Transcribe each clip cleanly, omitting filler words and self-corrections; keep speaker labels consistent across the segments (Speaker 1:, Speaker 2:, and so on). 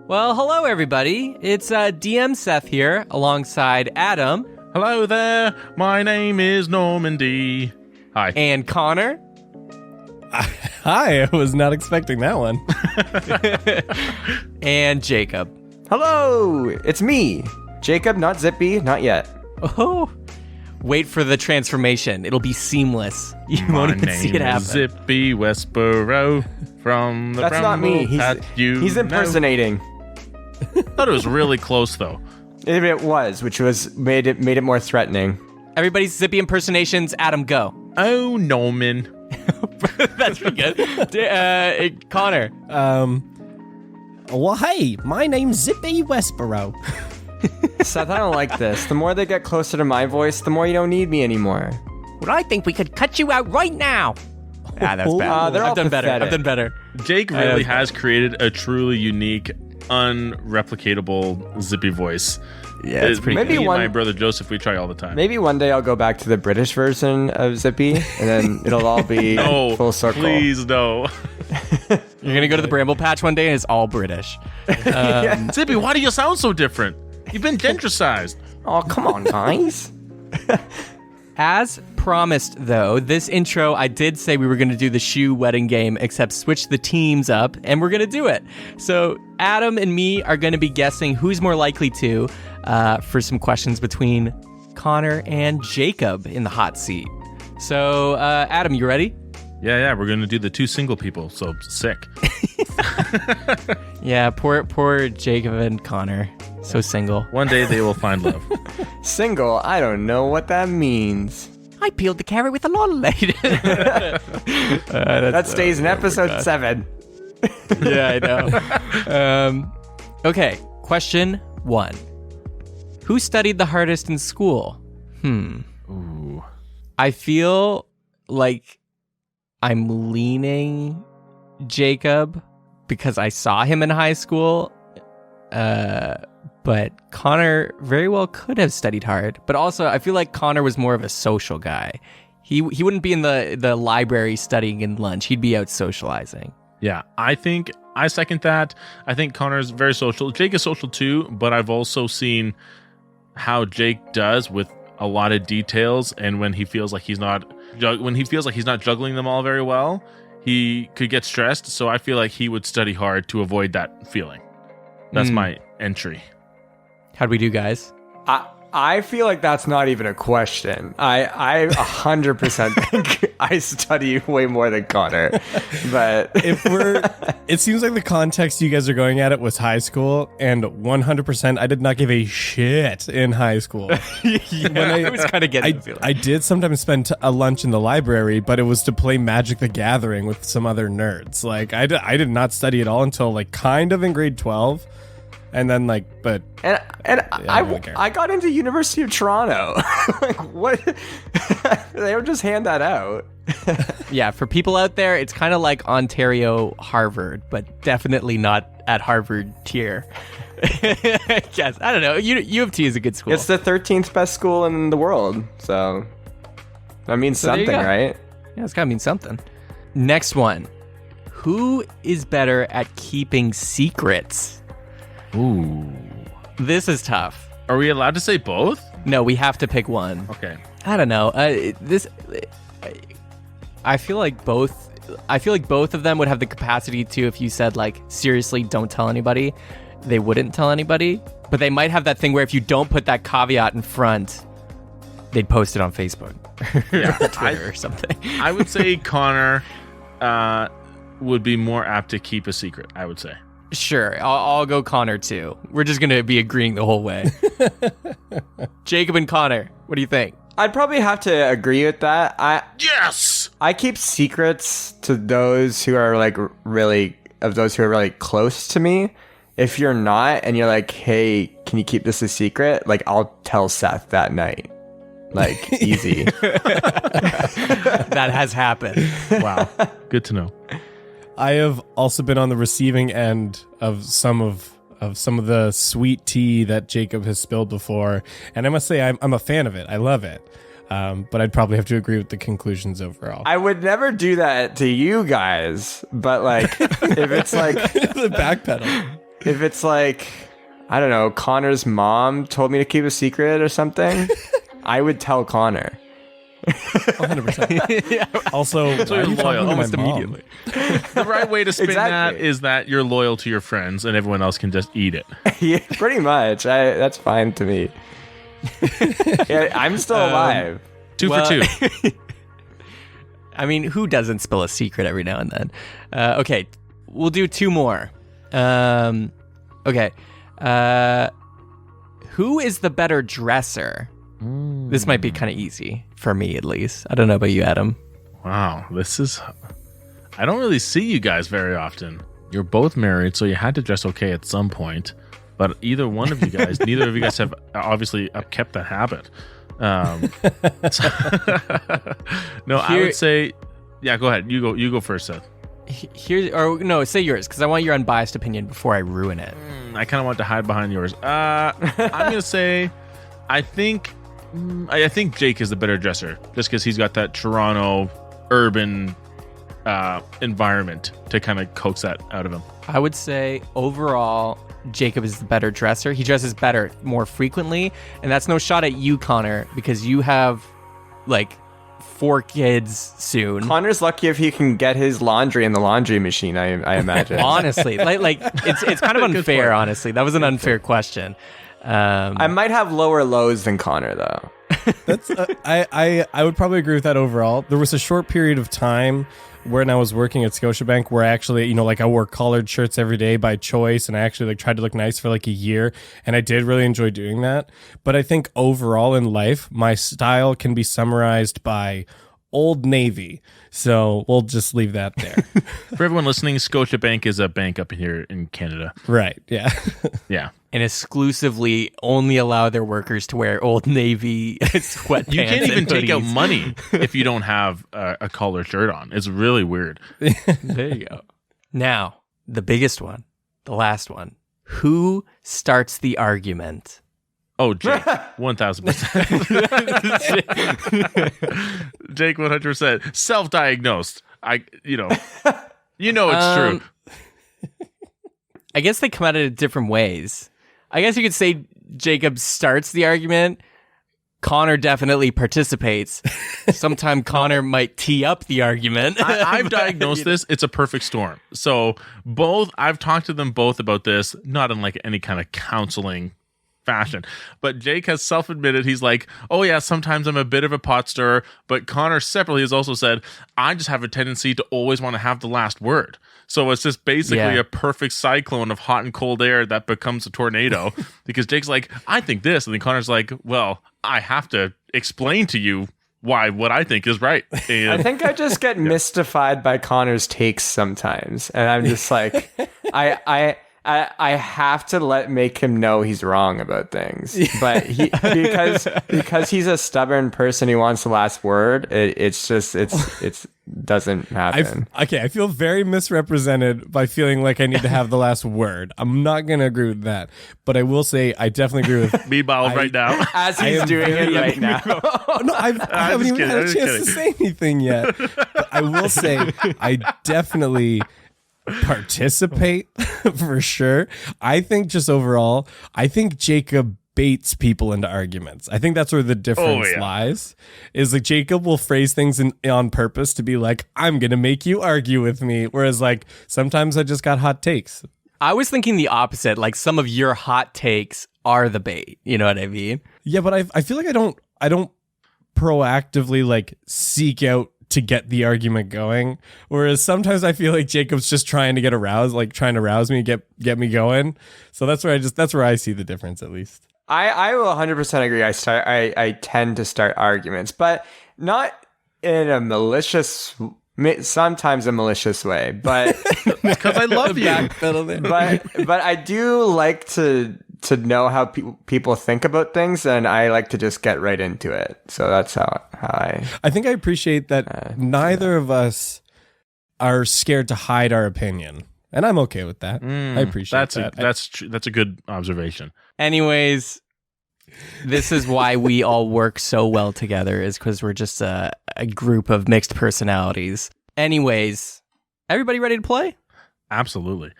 Speaker 1: Well, hello everybody. It's DM Seth here alongside Adam.
Speaker 2: Hello there. My name is Normandy. Hi.
Speaker 1: And Connor.
Speaker 3: Hi, I was not expecting that one.
Speaker 1: And Jacob.
Speaker 4: Hello, it's me, Jacob, not Zippy, not yet.
Speaker 1: Oh, wait for the transformation. It'll be seamless. You won't even see it happen.
Speaker 2: Zippy Westboro from the
Speaker 4: That's not me. He's impersonating.
Speaker 2: Thought it was really close though.
Speaker 4: It was, which was made it more threatening.
Speaker 1: Everybody's Zippy impersonations. Adam, go.
Speaker 2: Oh, Norman.
Speaker 1: That's pretty good. Connor.
Speaker 3: Well, hey, my name's Zippy Westboro.
Speaker 4: Seth, I don't like this. The more they get closer to my voice, the more you don't need me anymore.
Speaker 1: Well, I think we could cut you out right now. That's bad.
Speaker 4: They're all
Speaker 1: I've done better.
Speaker 4: pathetic.
Speaker 1: I've done better.
Speaker 2: Jake really has created a truly unique, unreplicatable Zippy voice.
Speaker 1: Yeah, it's pretty
Speaker 4: Maybe
Speaker 2: Me and
Speaker 4: one-
Speaker 2: my brother Joseph, we try all the time.
Speaker 4: Maybe one day I'll go back to the British version of Zippy, and then it'll all be
Speaker 2: No,
Speaker 4: full circle.
Speaker 2: please no.
Speaker 1: You're going to go to the Bramble Patch one day and it's all British.
Speaker 2: Zippy, why do you sound so different? You've been gentricized.
Speaker 4: Oh, come on, guys.
Speaker 1: As promised, though, this intro, I did say we were going to do the shoe wedding game, except switch the teams up, and we're going to do it. So Adam and me are going to be guessing who's more likely to for some questions between Connor and Jacob in the hot seat. So, Adam, you ready?
Speaker 2: Yeah, we're going to do the two single people, so sick.
Speaker 1: Yeah, poor Jacob and Connor. So single.
Speaker 2: One day they will find love.
Speaker 4: Single, I don't know what that means.
Speaker 1: I peeled the carrot with a lot of lady.
Speaker 4: That stays in episode 7.
Speaker 1: Yeah, I know. Okay, question 1. Who studied the hardest in school?
Speaker 2: Ooh.
Speaker 1: I feel like I'm leaning Jacob because I saw him in high school. But Connor very well could have studied hard. But also, I feel like Connor was more of a social guy. He wouldn't be in the library studying in lunch. He'd be out socializing.
Speaker 2: Yeah, I think I second that. I think Connor's very social. Jake is social too, but I've also seen how Jake does with a lot of details, and when he feels like he's not juggling them all very well, he could get stressed. So I feel like he would study hard to avoid that feeling. That's my entry.
Speaker 1: How'd we do, guys?
Speaker 4: I feel like that's not even a question. I 100% think I study way more than Connor. But
Speaker 3: It seems like the context you guys are going at it was high school, and 100% I did not give a shit in high school.
Speaker 1: I was kind of getting the feeling.
Speaker 3: I did sometimes spend a lunch in the library, but it was to play Magic the Gathering with some other nerds. Like, I did not study at all until, like, kind of in grade 12. And then, like, but...
Speaker 4: And
Speaker 3: I don't really care.
Speaker 4: I got into University of Toronto. Like, what? They don't just hand that out.
Speaker 1: Yeah, for people out there, it's kind of like Ontario Harvard, but definitely not at Harvard tier. Yes, I don't know. U of T is a good school.
Speaker 4: It's the 13th best school in the world. So, that means
Speaker 1: So there you
Speaker 4: something,
Speaker 1: go.
Speaker 4: right?
Speaker 1: Yeah, it's gotta mean something. Next one. Who is better at keeping secrets?
Speaker 2: Ooh.
Speaker 1: This is tough.
Speaker 2: Are we allowed to say both?
Speaker 1: No, we have to pick one.
Speaker 2: Okay.
Speaker 1: I don't know. I feel like both of them would have the capacity to, if you said, like, seriously, don't tell anybody, they wouldn't tell anybody. But they might have that thing where if you don't put that caveat in front, they'd post it on Facebook or Twitter or something.
Speaker 2: I would say Connor would be more apt to keep a secret, I would say.
Speaker 1: Sure, I'll go Connor too. We're just going to be agreeing the whole way. Jacob and Connor, what do you think?
Speaker 4: I'd probably have to agree with that.
Speaker 2: Yes!
Speaker 4: I keep secrets to those who are really close to me. If you're not, and you're like, hey, can you keep this a secret? Like, I'll tell Seth that night. Like, easy.
Speaker 1: That has happened.
Speaker 2: Wow. Good to know.
Speaker 3: I have also been on the receiving end of some of the sweet tea that Jacob has spilled before, and I must say I'm a fan of it. I love it, but I'd probably have to agree with the conclusions overall.
Speaker 4: I would never do that to you guys, but like, if it's like
Speaker 3: The backpedal.
Speaker 4: if it's like, I don't know, Connor's mom told me to keep a secret or something, I would tell Connor.
Speaker 3: 100%.
Speaker 1: Yeah.
Speaker 3: Also,
Speaker 2: So
Speaker 3: why are
Speaker 2: you're
Speaker 3: you talking
Speaker 2: loyal
Speaker 3: to my
Speaker 1: almost
Speaker 3: mom?
Speaker 1: immediately.
Speaker 2: The right way to spin that
Speaker 4: Exactly.
Speaker 2: is that you're loyal to your friends and everyone else can just eat it.
Speaker 4: Yeah, pretty much. That's fine to me. Yeah, I'm still alive.
Speaker 2: Two
Speaker 1: Well-
Speaker 2: for two.
Speaker 1: I mean, who doesn't spill a secret every now and then? Okay, we'll do two more. Okay. Who is the better dresser? This might be kind of easy, for me at least. I don't know about you, Adam.
Speaker 2: Wow, this is... I don't really see you guys very often. You're both married, so you had to dress okay at some point. But either one of you guys, neither of you guys have obviously kept that habit. No, I would say... Yeah, go ahead. You go first, Seth.
Speaker 1: Here, or no, say yours, because I want your unbiased opinion before I ruin it.
Speaker 2: I kind of want to hide behind yours. I'm going to say... I think Jake is the better dresser, just because he's got that Toronto urban environment to kind of coax that out of him.
Speaker 1: I would say overall, Jacob is the better dresser. He dresses better more frequently, and that's no shot at you, Connor, because you have like 4 kids soon.
Speaker 4: Connor's lucky if he can get his laundry in the laundry machine, I imagine.
Speaker 1: Honestly, like it's kind of unfair.
Speaker 2: point.
Speaker 1: Honestly, that was an unfair question.
Speaker 4: I might have lower lows than Connor, though.
Speaker 3: That's I would probably agree with that overall. There was a short period of time when I was working at Scotiabank where I actually, like I wore collared shirts every day by choice, and I actually like tried to look nice for like a year, and I did really enjoy doing that. But I think overall in life, my style can be summarized by Old Navy. So we'll just leave that there.
Speaker 2: For everyone listening, Scotiabank is a bank up here in Canada.
Speaker 3: Right. Yeah.
Speaker 2: Yeah.
Speaker 1: And exclusively only allow their workers to wear Old Navy sweatpants.
Speaker 2: You can't even
Speaker 1: and
Speaker 2: take out
Speaker 1: hoodies.
Speaker 2: money if you don't have a collared shirt on. It's really weird.
Speaker 1: There you go. Now, the biggest one, the last one. Who starts the argument?
Speaker 2: Oh, Jake, 1,000%. Jake, 100%. Self-diagnosed. You know it's true.
Speaker 1: I guess they come at it different ways. I guess you could say Jacob starts the argument. Connor definitely participates. Sometime Connor might tee up the argument.
Speaker 2: I've diagnosed this. It's a perfect storm. So I've talked to them both about this, not in like any kind of counseling fashion, but Jake has self-admitted he's like, oh yeah, sometimes I'm a bit of a pot stirrer, but Connor separately has also said, I just have a tendency to always want to have the last word. So it's just basically a perfect cyclone of hot and cold air that becomes a tornado because Jake's like, I think this, and then Connor's like, well, I have to explain to you why what I think is right. And
Speaker 4: I think I just get mystified by Connor's takes sometimes, and I'm just like, I have to make him know he's wrong about things, but because he's a stubborn person who wants the last word. It's doesn't happen.
Speaker 3: I feel very misrepresented by feeling like I need to have the last word. I'm not going to agree with that, but I will say I definitely agree with.
Speaker 2: meanwhile, right now,
Speaker 4: As
Speaker 3: I
Speaker 4: he's
Speaker 3: am
Speaker 4: doing
Speaker 3: very-
Speaker 4: it right now.
Speaker 3: No, I haven't even
Speaker 2: kidding,
Speaker 3: had
Speaker 2: I'm
Speaker 3: a
Speaker 2: just
Speaker 3: chance to say anything yet. But I will say I definitely participate for sure. I think just overall, I think Jacob baits people into arguments. I think that's where the difference lies. Is like Jacob will phrase things on purpose to be like, I'm gonna make you argue with me. Whereas like sometimes I just got hot takes.
Speaker 1: I was thinking the opposite. Like some of your hot takes are the bait. You know what I mean?
Speaker 3: Yeah, but I feel like I don't proactively like seek out to get the argument going. Whereas sometimes I feel like Jacob's just trying to get aroused, like trying to rouse me, get me going. So that's where I see the difference at least.
Speaker 4: I will 100% agree. I tend to start arguments, but not in a malicious, sometimes a malicious way, but
Speaker 2: because I love you.
Speaker 4: but I do like to know how people think about things, and I like to just get right into it. So that's how
Speaker 3: I think I appreciate that neither of us are scared to hide our opinion. And I'm okay with that. I appreciate that.
Speaker 2: That's a good observation.
Speaker 1: Anyways, this is why we all work so well together, is because we're just a group of mixed personalities. Anyways, everybody ready to play?
Speaker 2: Absolutely.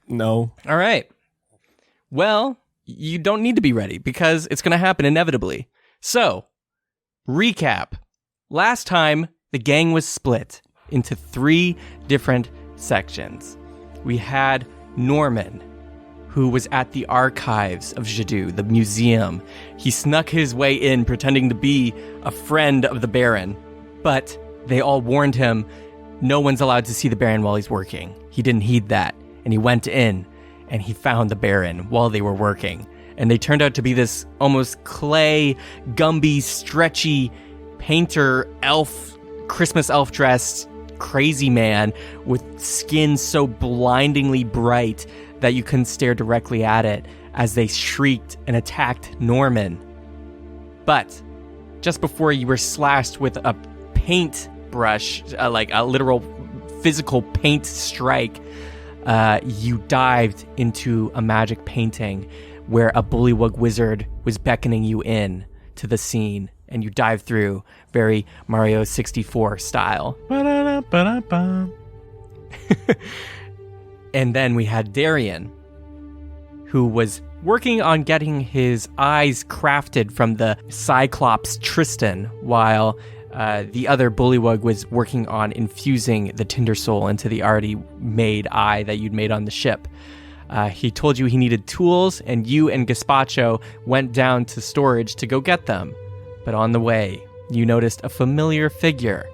Speaker 3: No.
Speaker 1: All right. Well, you don't need to be ready because it's going to happen inevitably. So, recap. Last time, the gang was split into 3 different sections. We had Norman, who was at the archives of Jadu, the museum. He snuck his way in pretending to be a friend of the Baron, but they all warned him no one's allowed to see the Baron while he's working. He didn't heed that, and he went in, and he found the Baron while they were working. And they turned out to be this almost clay, Gumby, stretchy painter elf, Christmas elf dressed crazy man with skin so blindingly bright that you couldn't stare directly at it as they shrieked and attacked Norman. But just before you were slashed with a paint brush, like a literal physical paint strike, you dived into a magic painting where a bullywug wizard was beckoning you in to the scene, and you dived through very Mario 64 style.
Speaker 2: Ba-da-da-ba-da-ba.
Speaker 1: And then we had Darian, who was working on getting his eyes crafted from the Cyclops Tristan, while the other bullywug was working on infusing the Tinder Soul into the already made eye that you'd made on the ship. He told you he needed tools, and you and Gazpacho went down to storage to go get them. But on the way, you noticed a familiar figure.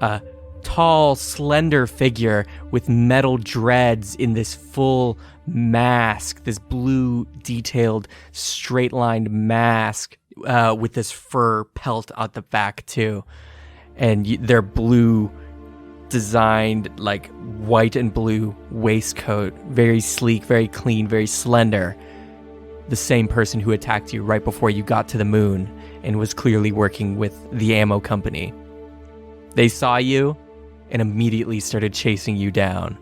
Speaker 1: A tall, slender figure with metal dreads in this full mask, this blue, detailed, straight-lined mask with this fur pelt at the back, too. And their blue designed, like, white and blue waistcoat. Very sleek, very clean, very slender. The same person who attacked you right before you got to the moon and was clearly working with the ammo company. They saw you and immediately started chasing you down.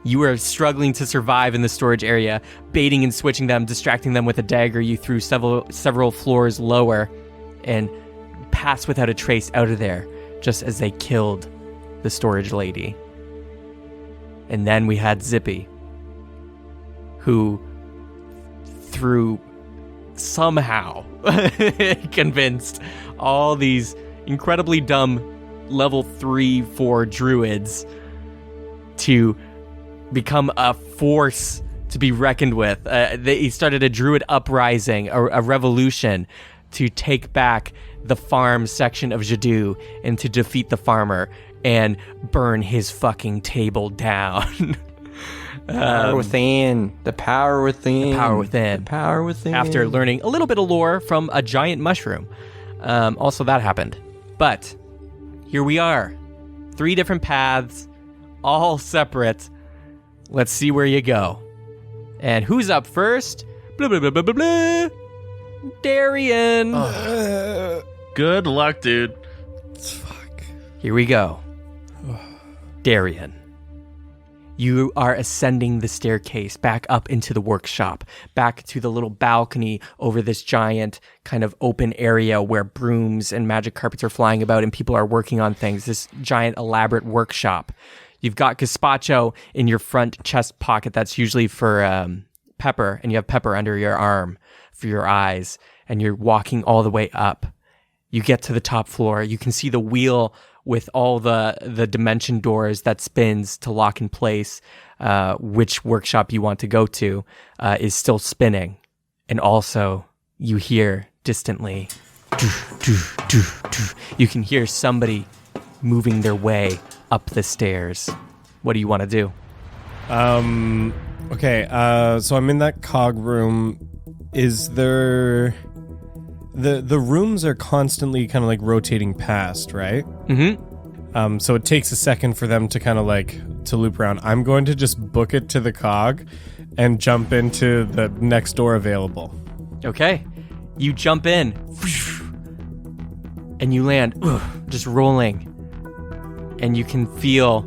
Speaker 1: You were struggling to survive in the storage area, baiting and switching them, distracting them with a dagger you threw several floors lower, and passed without a trace out of there, just as they killed the storage lady. And then we had Zippy, who through somehow convinced all these incredibly dumb level 3-4 druids to become a force to be reckoned with. He started a druid uprising, a revolution to take back the farm section of Jadu and to defeat the farmer and burn his fucking table down.
Speaker 4: Power within. The power within.
Speaker 1: The power within.
Speaker 4: The power within.
Speaker 1: After learning a little bit of lore from a giant mushroom. Also, that happened. But here we are. 3 different paths, all separate. Let's see where you go. And who's up first? Blah, blah, blah, blah, blah, blah. Darian.
Speaker 2: Good luck, dude.
Speaker 3: Fuck.
Speaker 1: Here we go. Darian. You are ascending the staircase back up into the workshop, back to the little balcony over this giant kind of open area where brooms and magic carpets are flying about and people are working on things. This giant elaborate workshop. You've got Gazpacho in your front chest pocket. That's usually for Pepper, and you have Pepper under your arm for your eyes, and you're walking all the way up. You get to the top floor. You can see the wheel with all the dimension doors that spins to lock in place which workshop you want to go to is still spinning. And also, you hear distantly, you can hear somebody moving their way up the stairs. What do you want to do?
Speaker 3: Okay, so I'm in that cog room. Is there... The rooms are constantly kind of like rotating past, right?
Speaker 1: Mm-hmm.
Speaker 3: So it takes a second for them to kind of like to loop around. I'm going to just book it to the cog and jump into the next door available.
Speaker 1: Okay. You jump in and you land, just rolling. And you can feel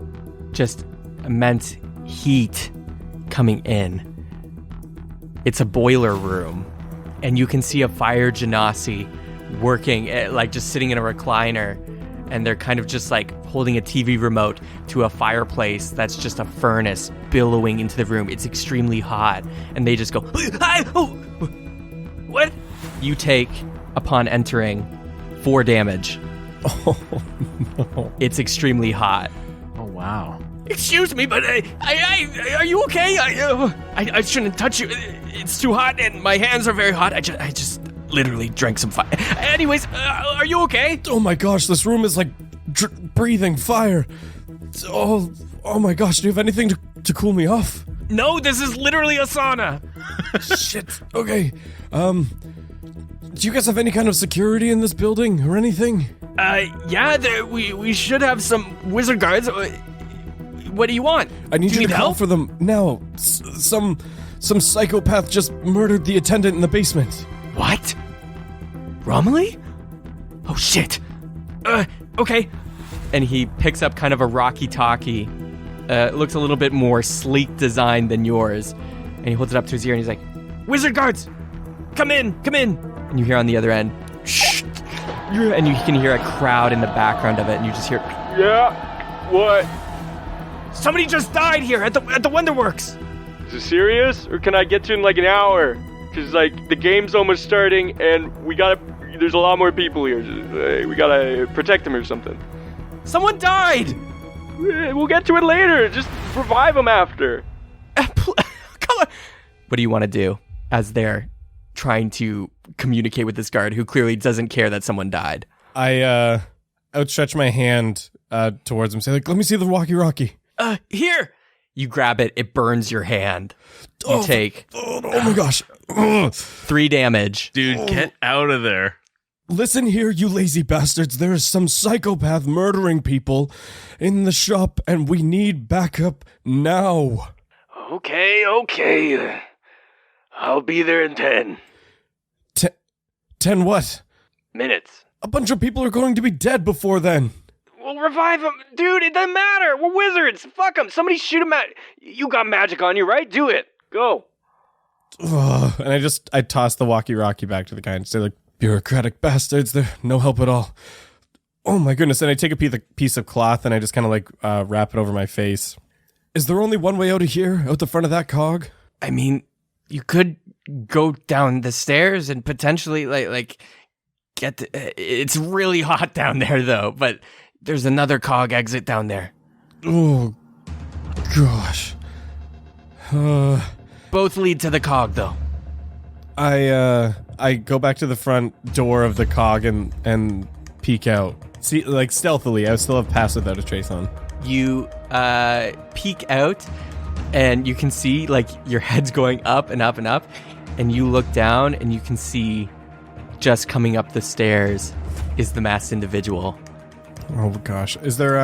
Speaker 1: just immense heat coming in. It's a boiler room. And you can see a fire genasi working, like just sitting in a recliner and they're kind of just like holding a TV remote to a fireplace that's just a furnace billowing into the room. It's extremely hot, and they just go, what? You take, upon entering, 4 damage.
Speaker 3: Oh, no.
Speaker 1: It's extremely hot.
Speaker 2: Oh, wow.
Speaker 1: Excuse me, but are you okay? I shouldn't touch you. It's too hot, and my hands are very hot. I just literally drank some fire. Anyways, are you okay?
Speaker 3: Oh my gosh, this room is like breathing fire. Oh my gosh, do you have anything to cool me off?
Speaker 1: No, this is literally a sauna.
Speaker 3: Shit. Okay. Do you guys have any kind of security in this building or anything?
Speaker 1: Yeah, we should have some wizard guards. What do you want?
Speaker 3: I need you to call
Speaker 1: help
Speaker 3: for them now. Some psychopath just murdered the attendant in the basement.
Speaker 1: What? Romilly? Oh shit. Okay. And he picks up kind of a rocky talkie. It looks a little bit more sleek design than yours. And he holds it up to his ear and he's like, Wizard guards! Come in! And you hear on the other end, shh. And you can hear a crowd in the background of it, and you just hear,
Speaker 5: Yeah? What?
Speaker 1: somebody just died here at the Wonderworks.
Speaker 5: Is it serious? Or can I get to in like an hour? Because like the game's almost starting and there's a lot more people here. We gotta protect them or something.
Speaker 1: Someone died!
Speaker 5: We'll get to it later. Just revive them after.
Speaker 1: Come on. What do you want to do as they're trying to communicate with this guard who clearly doesn't care that someone died?
Speaker 3: I outstretch my hand towards him, say like, let me see the walkie-talkie.
Speaker 1: Here! You grab it, it burns your hand. You take
Speaker 3: Oh my gosh.
Speaker 1: 3 damage.
Speaker 2: Dude, get out of there.
Speaker 3: Listen here, you lazy bastards. There is some psychopath murdering people in the shop, and we need backup now.
Speaker 5: Okay. I'll be there in 10
Speaker 3: 10 what?
Speaker 5: minutes.
Speaker 3: A bunch of people are going to be dead before then.
Speaker 5: We'll revive them. Dude, it doesn't matter. We're wizards. Fuck them. Somebody shoot them at... You got magic on you, right? Do it. Go.
Speaker 3: And I toss the walkie-talkie back to the guy and say like, bureaucratic bastards, they're no help at all. Oh my goodness. And I take a piece of cloth and I just kind of like wrap it over my face. Is there only one way out of here? Out the front of that cog?
Speaker 1: I mean, you could go down the stairs and potentially like get it's really hot down there though, but there's another cog exit down there.
Speaker 3: Oh gosh.
Speaker 1: Both lead to the cog though.
Speaker 3: I go back to the front door of the cog and peek out. See, like stealthily. I still have pass without a trace on.
Speaker 1: You peek out and you can see like your head's going up and up and up, and you look down and you can see just coming up the stairs is the masked individual.
Speaker 3: Oh gosh. Is there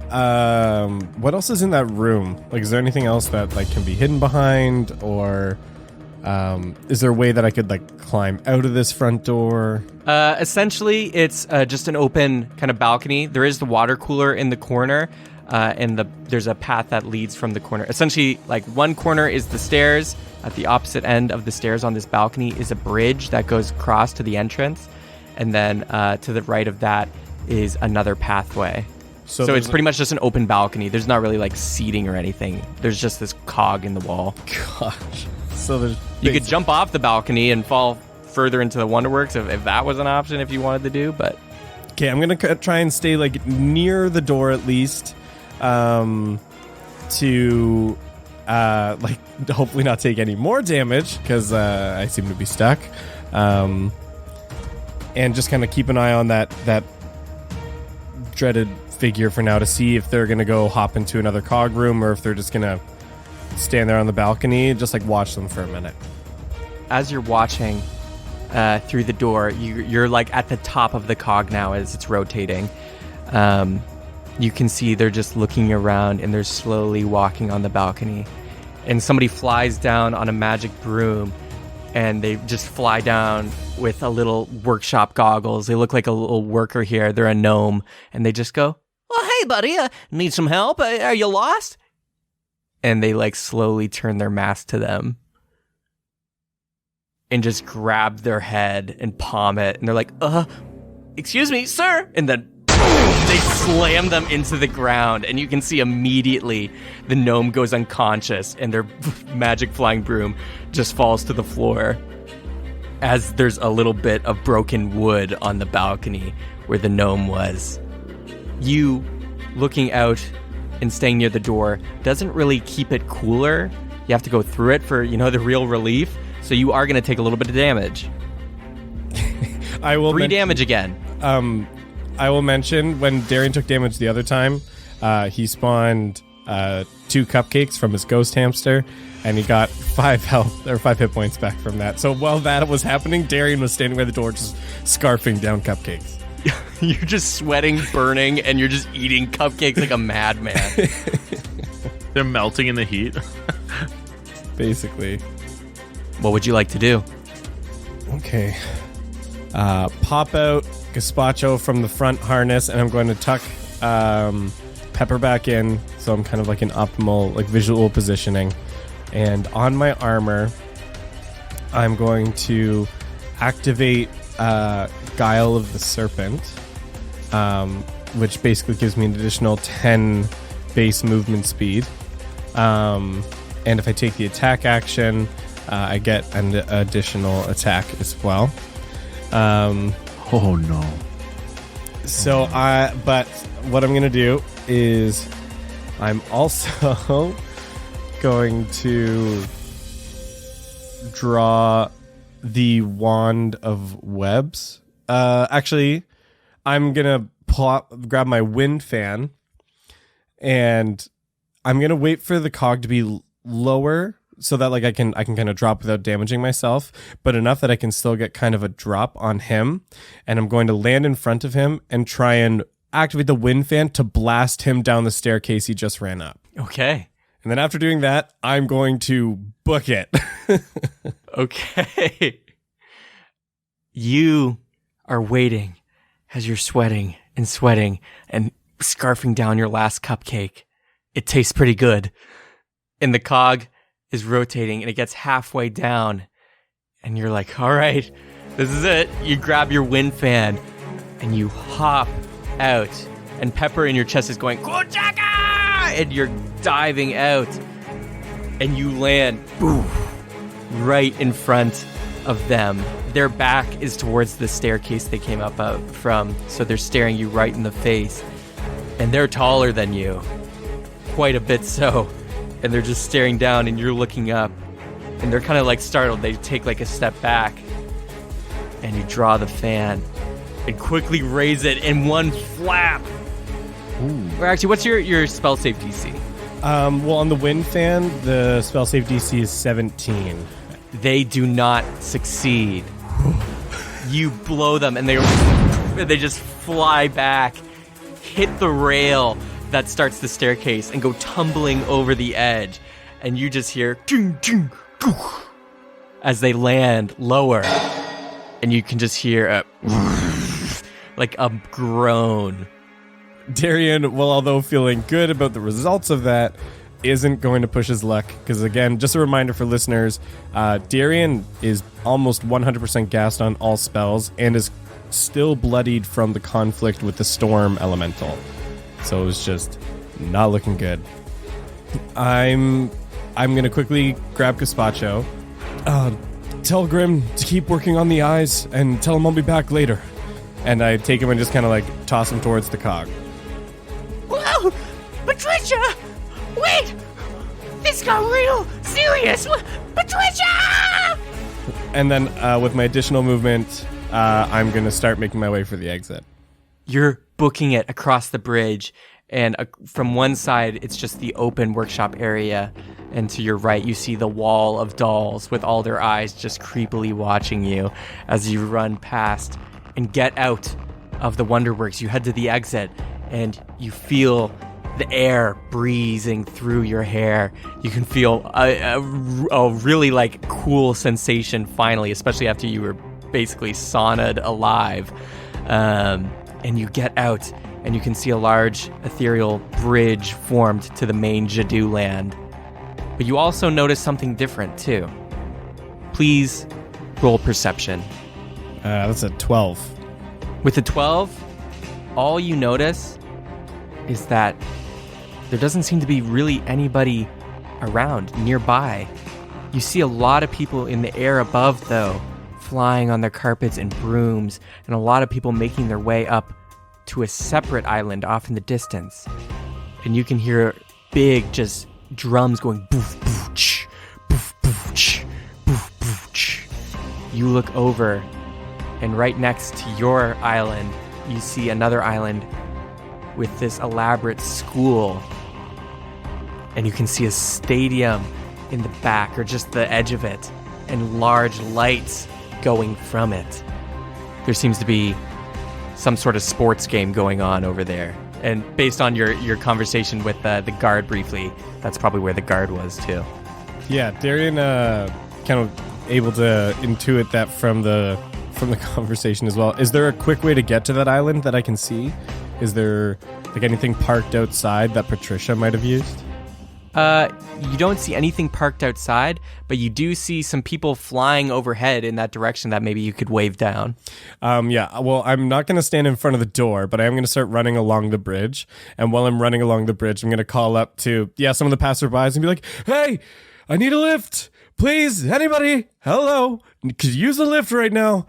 Speaker 3: what else is in that room? Like, is there anything else that like can be hidden behind, or is there a way that I could like climb out of this front door?
Speaker 1: Essentially, it's just an open kind of balcony. There is the water cooler in the corner, and there's a path that leads from the corner. Essentially, like one corner is the stairs. At the opposite end of the stairs on this balcony is a bridge that goes across to the entrance, and then to the right of that is another pathway. So it's pretty much just an open balcony. There's not really like seating or anything. There's just this cog in the wall.
Speaker 3: Gosh. So there's
Speaker 1: You could jump off the balcony and fall further into the Wonderworks if that was an option if you wanted to do, but...
Speaker 3: Okay, I'm going to try and stay like near the door at least to like hopefully not take any more damage because I seem to be stuck. And just kind of keep an eye on that dreaded figure for now to see if they're going to go hop into another cog room or if they're just going to stand there on the balcony, just like watch them for a minute.
Speaker 1: As you're watching through the door, you're like at the top of the cog now as it's rotating. You can see they're just looking around and they're slowly walking on the balcony. And somebody flies down on a magic broom and they just fly down with a little workshop goggles. They look like a little worker here. They're a gnome. And they just go, "Well, hey, buddy, need some help? Are you lost?" And they like slowly turn their mask to them and just grab their head and palm it. And they're like, excuse me, sir. And then They slam them into the ground, and you can see immediately the gnome goes unconscious, and their magic flying broom just falls to the floor. As there's a little bit of broken wood on the balcony where the gnome was. You, looking out and staying near the door, doesn't really keep it cooler. You have to go through it for, the real relief. So you are going to take a little bit of damage.
Speaker 3: I will
Speaker 1: 3 damage again.
Speaker 3: I will mention when Darian took damage the other time, he spawned 2 cupcakes from his ghost hamster, and he got 5 hit points back from that. So while that was happening, Darian was standing by the door just scarfing down cupcakes.
Speaker 1: You're just sweating, burning, and you're just eating cupcakes like a madman.
Speaker 2: They're melting in the heat.
Speaker 3: Basically.
Speaker 1: What would you like to do?
Speaker 3: Okay. Pop out Gazpacho from the front harness, and I'm going to tuck Pepper back in, so I'm kind of like in optimal visual positioning. And on my armor, I'm going to activate Guile of the Serpent, which basically gives me an additional 10 base movement speed. And if I take the attack action, I get an additional attack as well.
Speaker 2: Oh no.
Speaker 3: So but what I'm going to do is I'm also going to draw the Wand of Webs. Actually, I'm going to grab my wind fan, and I'm going to wait for the cog to be lower so that I can kind of drop without damaging myself, but enough that I can still get kind of a drop on him. And I'm going to land in front of him and try and activate the wind fan to blast him down the staircase he just ran up.
Speaker 1: Okay.
Speaker 3: And then after doing that, I'm going to book it.
Speaker 1: Okay. You are waiting as you're sweating and scarfing down your last cupcake. It tastes pretty good. And the cog is rotating, and it gets halfway down, and you're like, all right, this is it. You grab your wind fan, and you hop out, and Pepper in your chest is going, Kuchaka! And you're diving out, and you land, boom, right in front of them. Their back is towards the staircase they came up from, so they're staring you right in the face, and they're taller than you, quite a bit so. And they're just staring down, and you're looking up, and they're kind of startled. They take a step back, and you draw the fan and quickly raise it in one flap. Ooh. Or actually, what's your spell save DC?
Speaker 3: Well, on the wind fan, the spell save DC is 17.
Speaker 1: They do not succeed. You blow them, and they just fly back, hit the rail that starts the staircase, and go tumbling over the edge. And you just hear ding, ding, doo, as they land lower. And you can just hear a groan.
Speaker 3: Darian, well, although feeling good about the results of that, isn't going to push his luck. Because again, just a reminder for listeners, Darian is almost 100% gassed on all spells and is still bloodied from the conflict with the storm elemental. So it was just not looking good. I'm going to quickly grab Gazpacho. Tell Grim to keep working on the eyes and tell him I'll be back later. And I take him and just kind of toss him towards the cog.
Speaker 6: Whoa! Patricia! Wait! This got real serious! Patricia!
Speaker 3: And then with my additional movement, I'm going to start making my way for the exit.
Speaker 1: You're booking it across the bridge, and from one side, it's just the open workshop area, and to your right, you see the wall of dolls with all their eyes just creepily watching you as you run past and get out of the Wonderworks. You head to the exit, and you feel the air breezing through your hair. You can feel a really cool sensation finally, especially after you were basically sauna'd alive. And you get out, and you can see a large ethereal bridge formed to the main Jadu land. But you also notice something different, too. Please roll perception.
Speaker 3: That's a 12.
Speaker 1: With a 12, all you notice is that there doesn't seem to be really anybody around nearby. You see a lot of people in the air above, though, flying on their carpets and brooms, and a lot of people making their way up to a separate island off in the distance. And you can hear big just drums going boof, boof, ch, boof, boof, ch, boof, boof, ch. You look over, and right next to your island, you see another island with this elaborate school. And you can see a stadium in the back, or just the edge of it, and large lights going from it. There seems to be some sort of sports game going on over there. And based on your conversation with the guard briefly, that's probably where the guard was too.
Speaker 3: Yeah, Darian kind of able to intuit that from the conversation as well. Is there a quick way to get to that island that I can see? Is there like anything parked outside that Patricia might have used?
Speaker 1: You don't see anything parked outside, but you do see some people flying overhead in that direction that maybe you could wave down.
Speaker 3: Yeah, well, I'm not going to stand in front of the door, but I am going to start running along the bridge. And while I'm running along the bridge, I'm going to call up to, some of the passerbys and be like, hey, I need a lift. Please, anybody? Hello. Could you use a lift right now?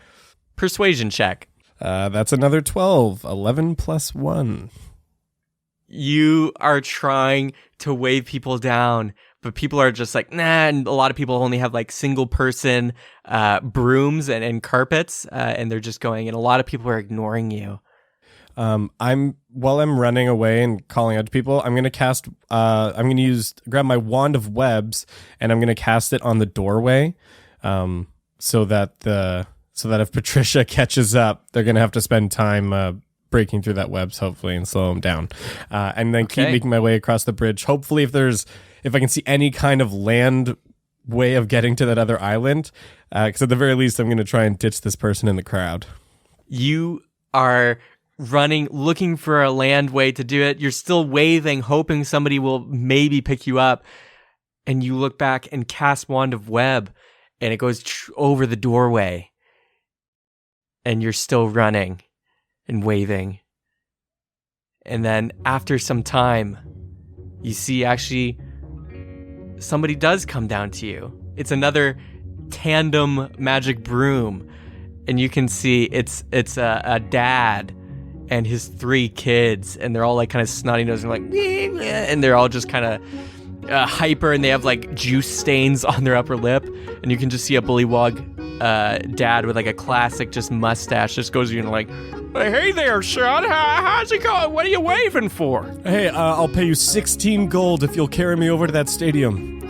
Speaker 1: Persuasion check.
Speaker 3: That's another 12. 11 plus 1.
Speaker 1: You are trying to wave people down, but people are just like, nah, and a lot of people only have like single person brooms and carpets, and they're just going, and a lot of people are ignoring you.
Speaker 3: While I'm running away and calling out to people, I'm going to grab my wand of webs, and I'm going to cast it on the doorway, so that if Patricia catches up, they're going to have to spend time breaking through that webs, hopefully, and slow them down. And then keep making my way across the bridge. Hopefully, if I can see any kind of land way of getting to that other island, because at the very least, I'm going to try and ditch this person in the crowd.
Speaker 1: You are running, looking for a land way to do it. You're still waving, hoping somebody will maybe pick you up. And you look back and cast Wand of Web, and it goes over the doorway. And you're still running and waving. And then after some time, you see actually somebody does come down to you. It's another tandem magic broom. And you can see it's a dad and his 3 kids, and they're all like kind of snotty nosed and like, and they're all just kind of hyper, and they have like juice stains on their upper lip. And you can just see a bullywug dad with like a classic just mustache just goes to you and like, hey there, son. How's it going? What are you waving for?
Speaker 3: Hey, I'll pay you 16 gold if you'll carry me over to that stadium.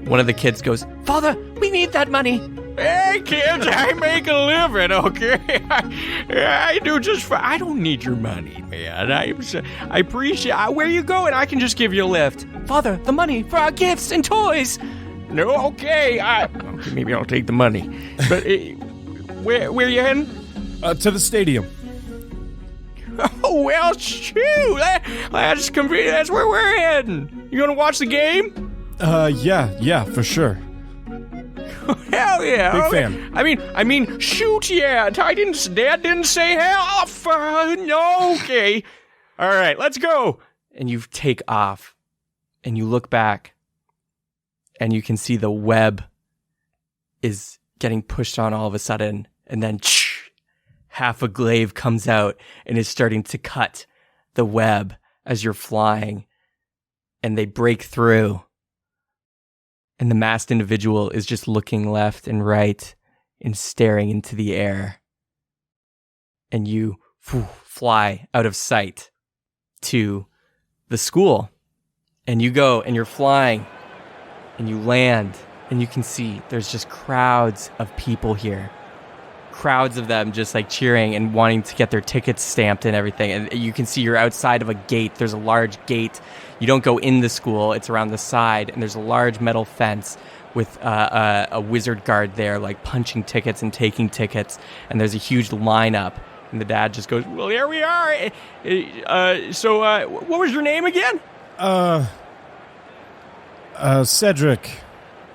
Speaker 1: One of the kids goes, Father, we need that money. Hey, kids, I make a living, okay? I do just fine. I don't need your money, man. I appreciate where you going? I can just give you a lift. Father, the money for our gifts and toys. No, okay. Maybe I'll take the money. But where you heading?
Speaker 3: To the stadium.
Speaker 1: Oh, well, shoot. That's convenient. That's where we're heading. You gonna watch the game?
Speaker 3: Yeah, for sure.
Speaker 1: Hell yeah.
Speaker 3: Big fan.
Speaker 1: I mean, shoot, yeah. Dad didn't say hell. No, okay. All right, let's go. And you take off, and you look back, and you can see the web is getting pushed on all of a sudden, and then half a glaive comes out and is starting to cut the web as you're flying, and they break through. And the masked individual is just looking left and right and staring into the air. And you fly out of sight to the school. And you go and you're flying and you land and you can see there's just crowds of people here. Crowds of them just like cheering and wanting to get their tickets stamped and everything. And you can see you're outside of a gate. There's a large gate. You don't go in the school. It's around the side. And there's a large metal fence with a wizard guard there, like punching tickets and taking tickets. And there's a huge lineup. And the dad just goes, well, here we are. So what was your name again?
Speaker 3: Cedric.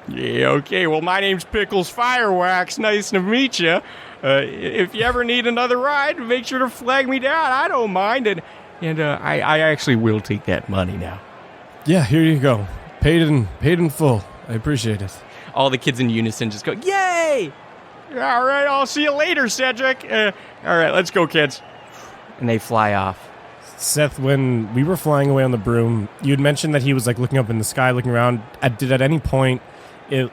Speaker 1: Yeah, okay. Well, my name's Pickles Firewax. Nice to meet you.
Speaker 5: If you ever need another ride, make sure to flag me down. I don't mind. And I actually will take that money now.
Speaker 3: Yeah, here you go. Paid in full. I appreciate it.
Speaker 1: All the kids in unison just go, yay!
Speaker 5: All right, I'll see you later, Cedric. All right, let's go, kids.
Speaker 1: And they fly off.
Speaker 3: Seth, when we were flying away on the broom, you'd mentioned that he was like looking up in the sky, looking around. Did at any point it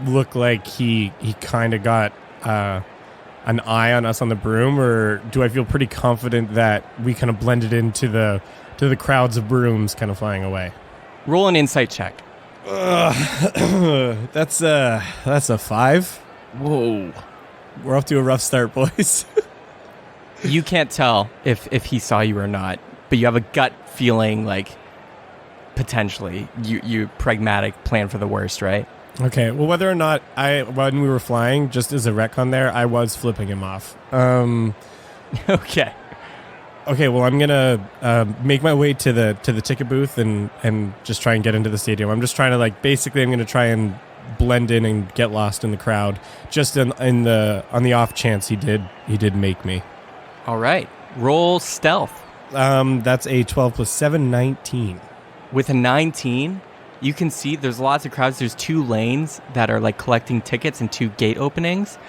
Speaker 3: look like he kind of got an eye on us on the broom, or do I feel pretty confident that we kind of blended into the crowds of brooms kind of flying away?
Speaker 1: Roll an insight check.
Speaker 3: That's a 5.
Speaker 2: Whoa.
Speaker 3: We're off to a rough start, boys.
Speaker 1: You can't tell if he saw you or not, but you have a gut feeling like potentially you pragmatic plan for the worst, right?
Speaker 3: Okay, well, whether or not when we were flying, just as a retcon there, I was flipping him off.
Speaker 1: Okay.
Speaker 3: Okay, well, I'm gonna make my way to the ticket booth and just try and get into the stadium. I'm just trying to basically I'm gonna try and blend in and get lost in the crowd, just on the off chance he did make me.
Speaker 1: All right. Roll stealth.
Speaker 3: That's a 12 plus 7, 19.
Speaker 1: With a 19, you can see there's lots of crowds. There's 2 lanes that are collecting tickets and 2 gate openings.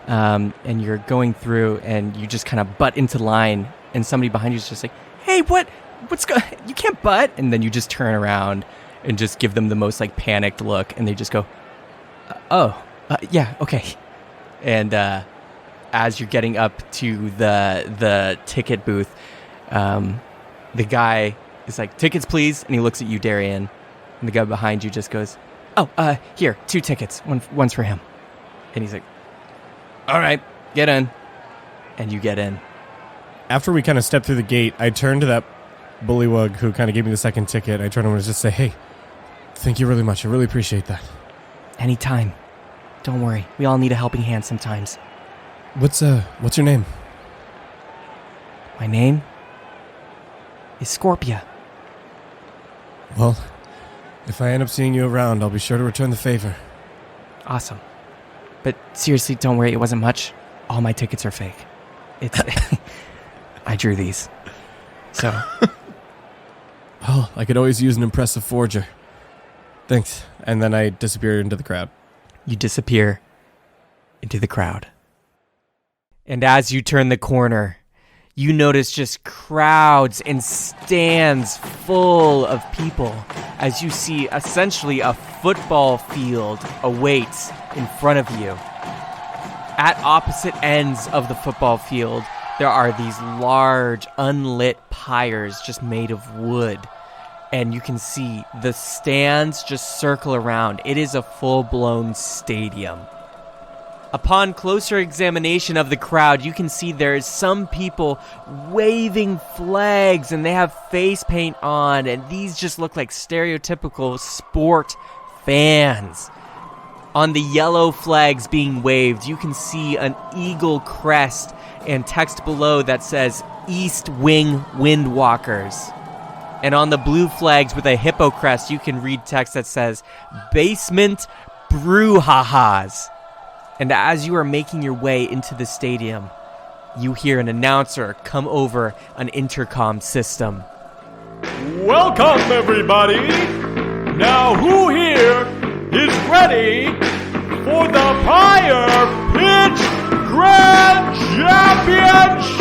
Speaker 1: And you're going through and you just kind of butt into line, and somebody behind you is just like, hey, what's going, you can't butt. And then you just turn around and just give them the most panicked look, and they just go, yeah, okay. And as you're getting up to the ticket booth, the guy is like, tickets please, and he looks at you, Darian, and the guy behind you just goes, here, 2 tickets, one's for him. And he's like, all right, get in. And you get in.
Speaker 3: After we kind of step through the gate, I turn to that bullywug who kind of gave me the second ticket. I turn to him and just say, hey, thank you really much. I really appreciate that.
Speaker 1: Anytime. Don't worry. We all need a helping hand sometimes.
Speaker 3: What's your name?
Speaker 1: My name is Scorpia.
Speaker 3: Well, if I end up seeing you around, I'll be sure to return the favor.
Speaker 1: Awesome. But seriously, don't worry. It wasn't much. All my tickets are fake. It's I drew these. So.
Speaker 3: Oh, I could always use an impressive forger. Thanks. And then I disappear into the crowd.
Speaker 1: You disappear into the crowd. And as you turn the corner, you notice just crowds and stands full of people as you see essentially a football field awaits in front of you. At opposite ends of the football field, there are these large unlit pyres just made of wood. And you can see the stands just circle around. It is a full-blown stadium. Upon closer examination of the crowd, you can see there is some people waving flags and they have face paint on, and these just look like stereotypical sport fans. On the yellow flags being waved, you can see an eagle crest and text below that says East Wing Windwalkers. And on the blue flags with a hippo crest, you can read text that says Basement Brouhahas. And as you are making your way into the stadium, you hear an announcer come over an intercom system.
Speaker 5: Welcome, everybody. Now, who here is ready for the Pyre Pitch Grand Championship?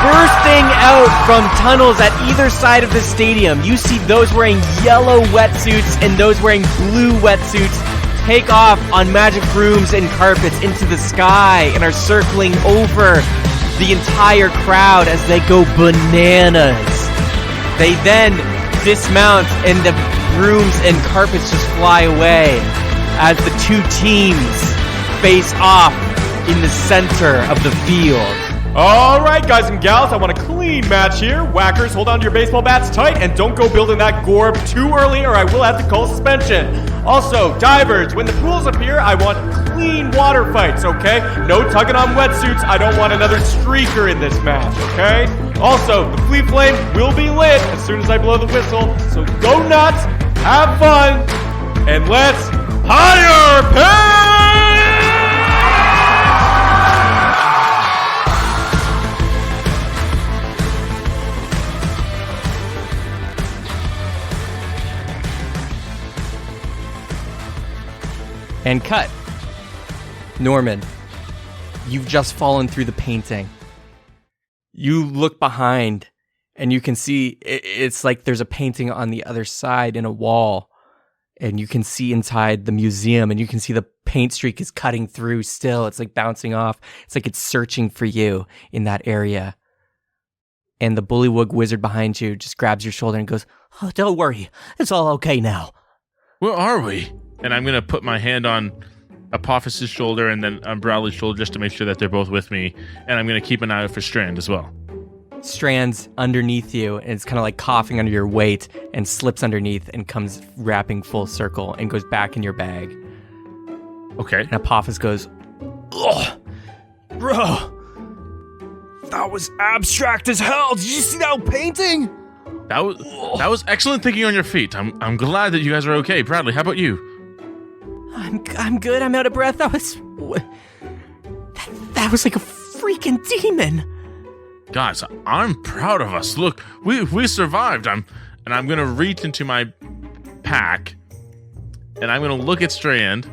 Speaker 1: Bursting out from tunnels at either side of the stadium, you see those wearing yellow wetsuits and those wearing blue wetsuits take off on magic brooms and carpets into the sky and are circling over the entire crowd as they go bananas. They then dismount and the brooms and carpets just fly away as the 2 teams face off in the center of the field.
Speaker 5: All right, guys and gals, I want a clean match here. Whackers, hold on to your baseball bats tight and don't go building that gorb too early or I will have to call suspension. Also, divers, when the pools appear, I want clean water fights, okay? No tugging on wetsuits. I don't want another streaker in this match, okay? Also, the flea flame will be lit as soon as I blow the whistle, so go nuts, have fun, and let's higher pitch!
Speaker 1: And cut. Norman, you've just fallen through the painting. You look behind and you can see it's like there's a painting on the other side in a wall. And you can see inside the museum and you can see the paint streak is cutting through still. It's like bouncing off. It's like it's searching for you in that area. And the bullywug wizard behind you just grabs your shoulder and goes, "Oh, don't worry. It's all okay now."
Speaker 2: Where are we? And I'm going to put my hand on Apophis' shoulder and then Umbrelli's shoulder just to make sure that they're both with me. And I'm going to keep an eye out for Strand as well.
Speaker 1: Strand's underneath you, and it's kind of like coughing under your weight and slips underneath and comes wrapping full circle and goes back in your bag.
Speaker 2: Okay.
Speaker 1: And Apophis goes,
Speaker 7: "Ugh, bro, that was abstract as hell. Did you see that painting?"
Speaker 2: That was excellent thinking on your feet. I'm glad that you guys are okay. Bradley, how about you?
Speaker 1: I'm good. I'm out of breath. That was like a freaking demon.
Speaker 2: Guys, I'm proud of us. Look, we survived. I'm gonna reach into my pack, and I'm gonna look at Strand.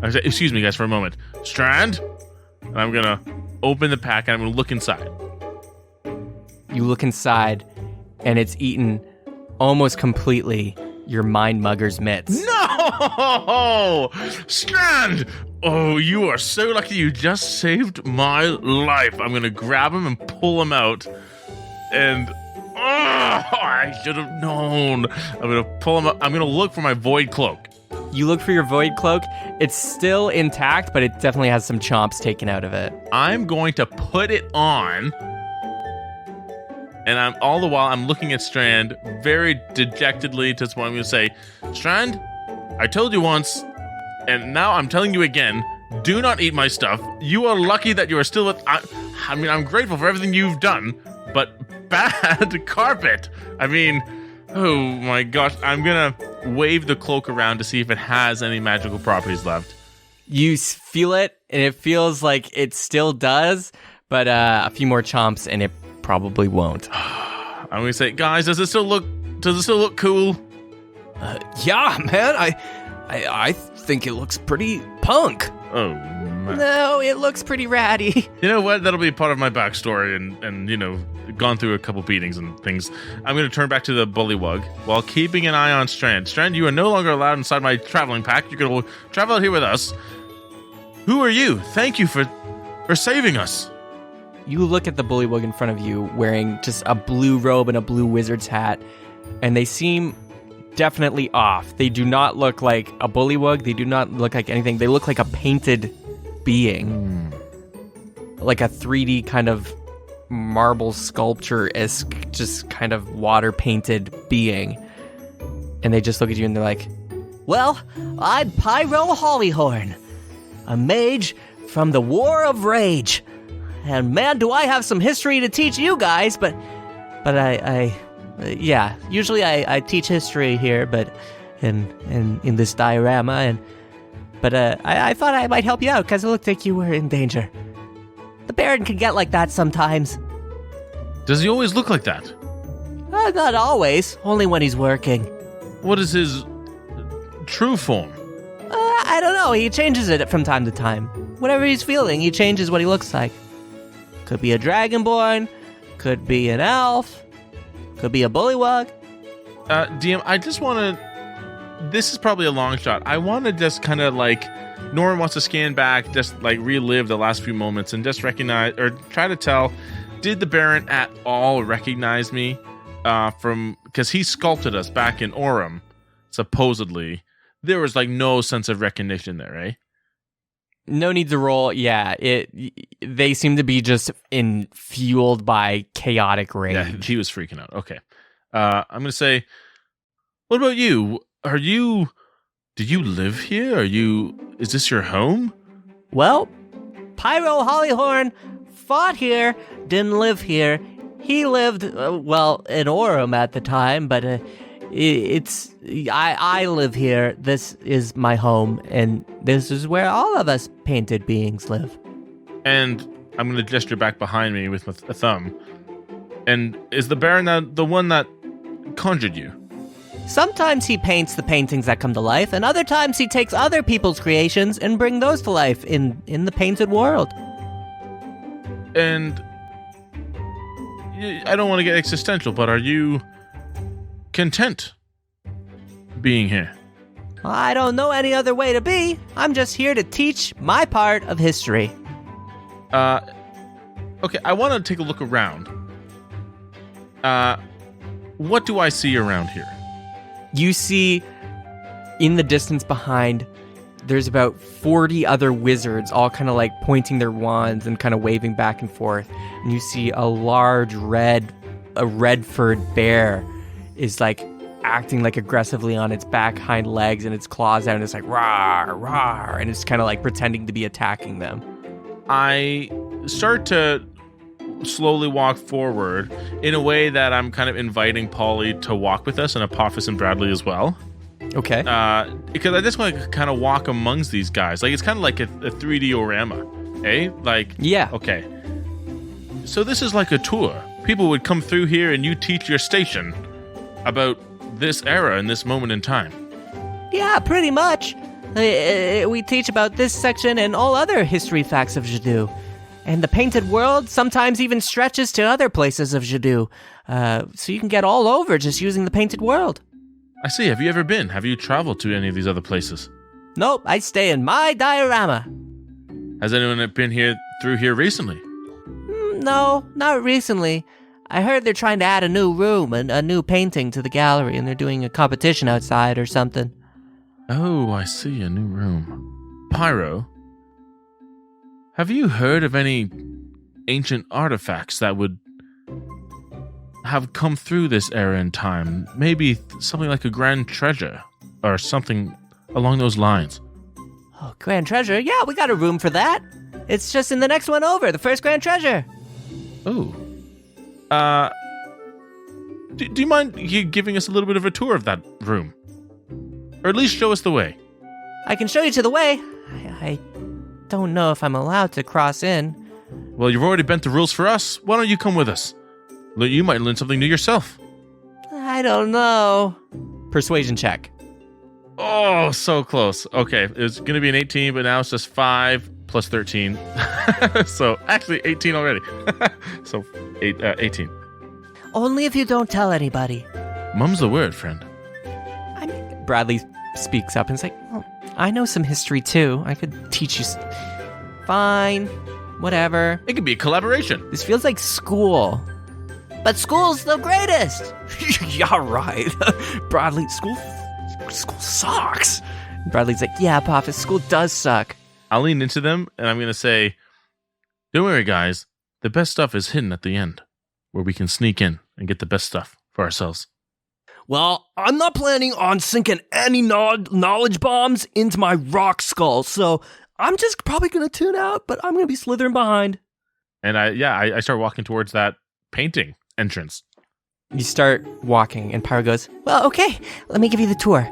Speaker 2: Excuse me, guys, for a moment. Strand, and I'm gonna open the pack and I'm gonna look inside.
Speaker 1: You look inside, and it's eaten almost completely your mind mugger's mitts.
Speaker 2: No, Strand! Oh, you are so lucky. You just saved my life. I'm going to grab him and pull him out. And, I should have known. I'm going to pull him out. I'm going to look for my void cloak.
Speaker 1: You look for your void cloak. It's still intact, but it definitely has some chomps taken out of it.
Speaker 2: I'm going to put it on. And all the while, I'm looking at Strand very dejectedly to this point. I'm going to say, Strand, I told you once, and now I'm telling you again, do not eat my stuff. You are lucky that you are still with... I mean, I'm grateful for everything you've done, but bad carpet. I mean, oh my gosh. I'm going to wave the cloak around to see if it has any magical properties left.
Speaker 1: You feel it, and it feels like it still does, but a few more chomps, and it probably won't.
Speaker 2: I'm going to say, guys, does it still look cool?
Speaker 7: Yeah, man. I think it looks pretty punk.
Speaker 2: Oh, man.
Speaker 1: No, it looks pretty ratty.
Speaker 2: You know what? That'll be part of my backstory and you know, gone through a couple beatings and things. I'm going to turn back to the bullywug while keeping an eye on Strand. Strand, you are no longer allowed inside my traveling pack. You're going to travel out here with us. Who are you? Thank you for saving us.
Speaker 1: You look at the bullywug in front of you wearing just a blue robe and a blue wizard's hat, and they seem definitely off. They do not look like a bullywug. They do not look like anything. They look like a painted being. Like a 3D kind of marble sculpture-esque, just kind of water-painted being. And they just look at you and they're like,
Speaker 6: Well, I'm Pyro Hollyhorn, a mage from the War of Rage. And man, do I have some history to teach you guys, but yeah, usually I teach history here, but in this diorama, but I thought I might help you out because it looked like you were in danger. The Baron can get like that sometimes.
Speaker 2: Does he always look like that?
Speaker 6: Not always, only when he's working.
Speaker 2: What is his true form?
Speaker 6: I don't know, he changes it from time to time. Whatever he's feeling, he changes what he looks like. Could be a dragonborn, could be an elf, could be a bullywug.
Speaker 2: DM, I just want to... This is probably a long shot. I want to just kind of like... Norman wants to scan back, just like relive the last few moments and just recognize, or try to tell, did the Baron at all recognize me from... Because he sculpted us back in Orem, supposedly. There was like no sense of recognition there, right?
Speaker 1: no need to roll. Yeah, they seem to be just fueled by chaotic rage.
Speaker 2: Yeah, he was freaking out. Okay. I'm going to say, what about you? Did you live here? Is this your home?
Speaker 6: Well, Pyro Hollyhorn fought here, didn't live here. He lived, in Orem at the time, but I live here. This is my home, and this is where all of us painted beings live.
Speaker 2: And I'm going to gesture back behind me with a thumb. And is the Baron the one that conjured you?
Speaker 6: Sometimes he paints the paintings that come to life, and other times he takes other people's creations and bring those to life in the painted world.
Speaker 2: And I don't want to get existential, but are you content being here?
Speaker 6: I don't know any other way to be. I'm just here to teach my part of history.
Speaker 2: Okay, I want to take a look around. What do I see around here?
Speaker 1: You see in the distance behind, there's about 40 other wizards all kind of like pointing their wands and kind of waving back and forth. And you see a large red furred bear is like acting like aggressively on its back hind legs and its claws out, and it's like rawr, rawr, and it's kind of like pretending to be attacking them.
Speaker 2: I start to slowly walk forward in a way that I'm kind of inviting Polly to walk with us, and Apophis and Bradley as well.
Speaker 1: Okay.
Speaker 2: Because I just want to kind of walk amongst these guys. Like, it's kind of like a 3D orama, eh? Like,
Speaker 1: yeah.
Speaker 2: Okay. So this is like a tour. People would come through here and you teach your station about this era and this moment in time.
Speaker 6: Yeah, pretty much. We teach about this section and all other history facts of Jadu. And the painted world sometimes even stretches to other places of Jadu. So you can get all over just using the painted world.
Speaker 2: I see. Have you ever been? Have you traveled to any of these other places?
Speaker 6: Nope, I stay in my diorama.
Speaker 2: Has anyone been through here recently?
Speaker 6: No, not recently. I heard they're trying to add a new room and a new painting to the gallery, and they're doing a competition outside or something.
Speaker 2: Oh, I see. A new room. Pyro, have you heard of any ancient artifacts that would have come through this era in time? Maybe something like a grand treasure or something along those lines.
Speaker 6: Oh, grand treasure? Yeah, we got a room for that. It's just in the next one over, the first grand treasure.
Speaker 2: Oh. Do you mind you giving us a little bit of a tour of that room? Or at least show us the way.
Speaker 6: I can show you to the way. I don't know if I'm allowed to cross in.
Speaker 2: Well, you've already bent the rules for us. Why don't you come with us? You might learn something new yourself.
Speaker 6: I don't know.
Speaker 1: Persuasion check.
Speaker 2: Oh, so close. Okay, it's going to be an 18, but now it's just 5 plus 13. So, actually, 18 already. So, 18.
Speaker 6: Only if you don't tell anybody.
Speaker 2: Mum's the word, friend.
Speaker 1: Bradley speaks up and is like, well, I know some history too. I could teach you. Fine. Whatever.
Speaker 2: It could be a collaboration.
Speaker 1: This feels like school.
Speaker 6: But school's the greatest.
Speaker 7: Yeah, right. Bradley, school sucks.
Speaker 1: Bradley's like, yeah, Apophis, school does suck.
Speaker 2: I'll lean into them and I'm going to say, don't worry, guys. The best stuff is hidden at the end, where we can sneak in and get the best stuff for ourselves.
Speaker 7: Well, I'm not planning on sinking any knowledge bombs into my rock skull, so I'm just probably going to tune out, but I'm going to be slithering behind.
Speaker 2: And I start walking towards that painting entrance.
Speaker 1: You start walking, and Pyro goes,
Speaker 6: Well, okay, let me give you the tour.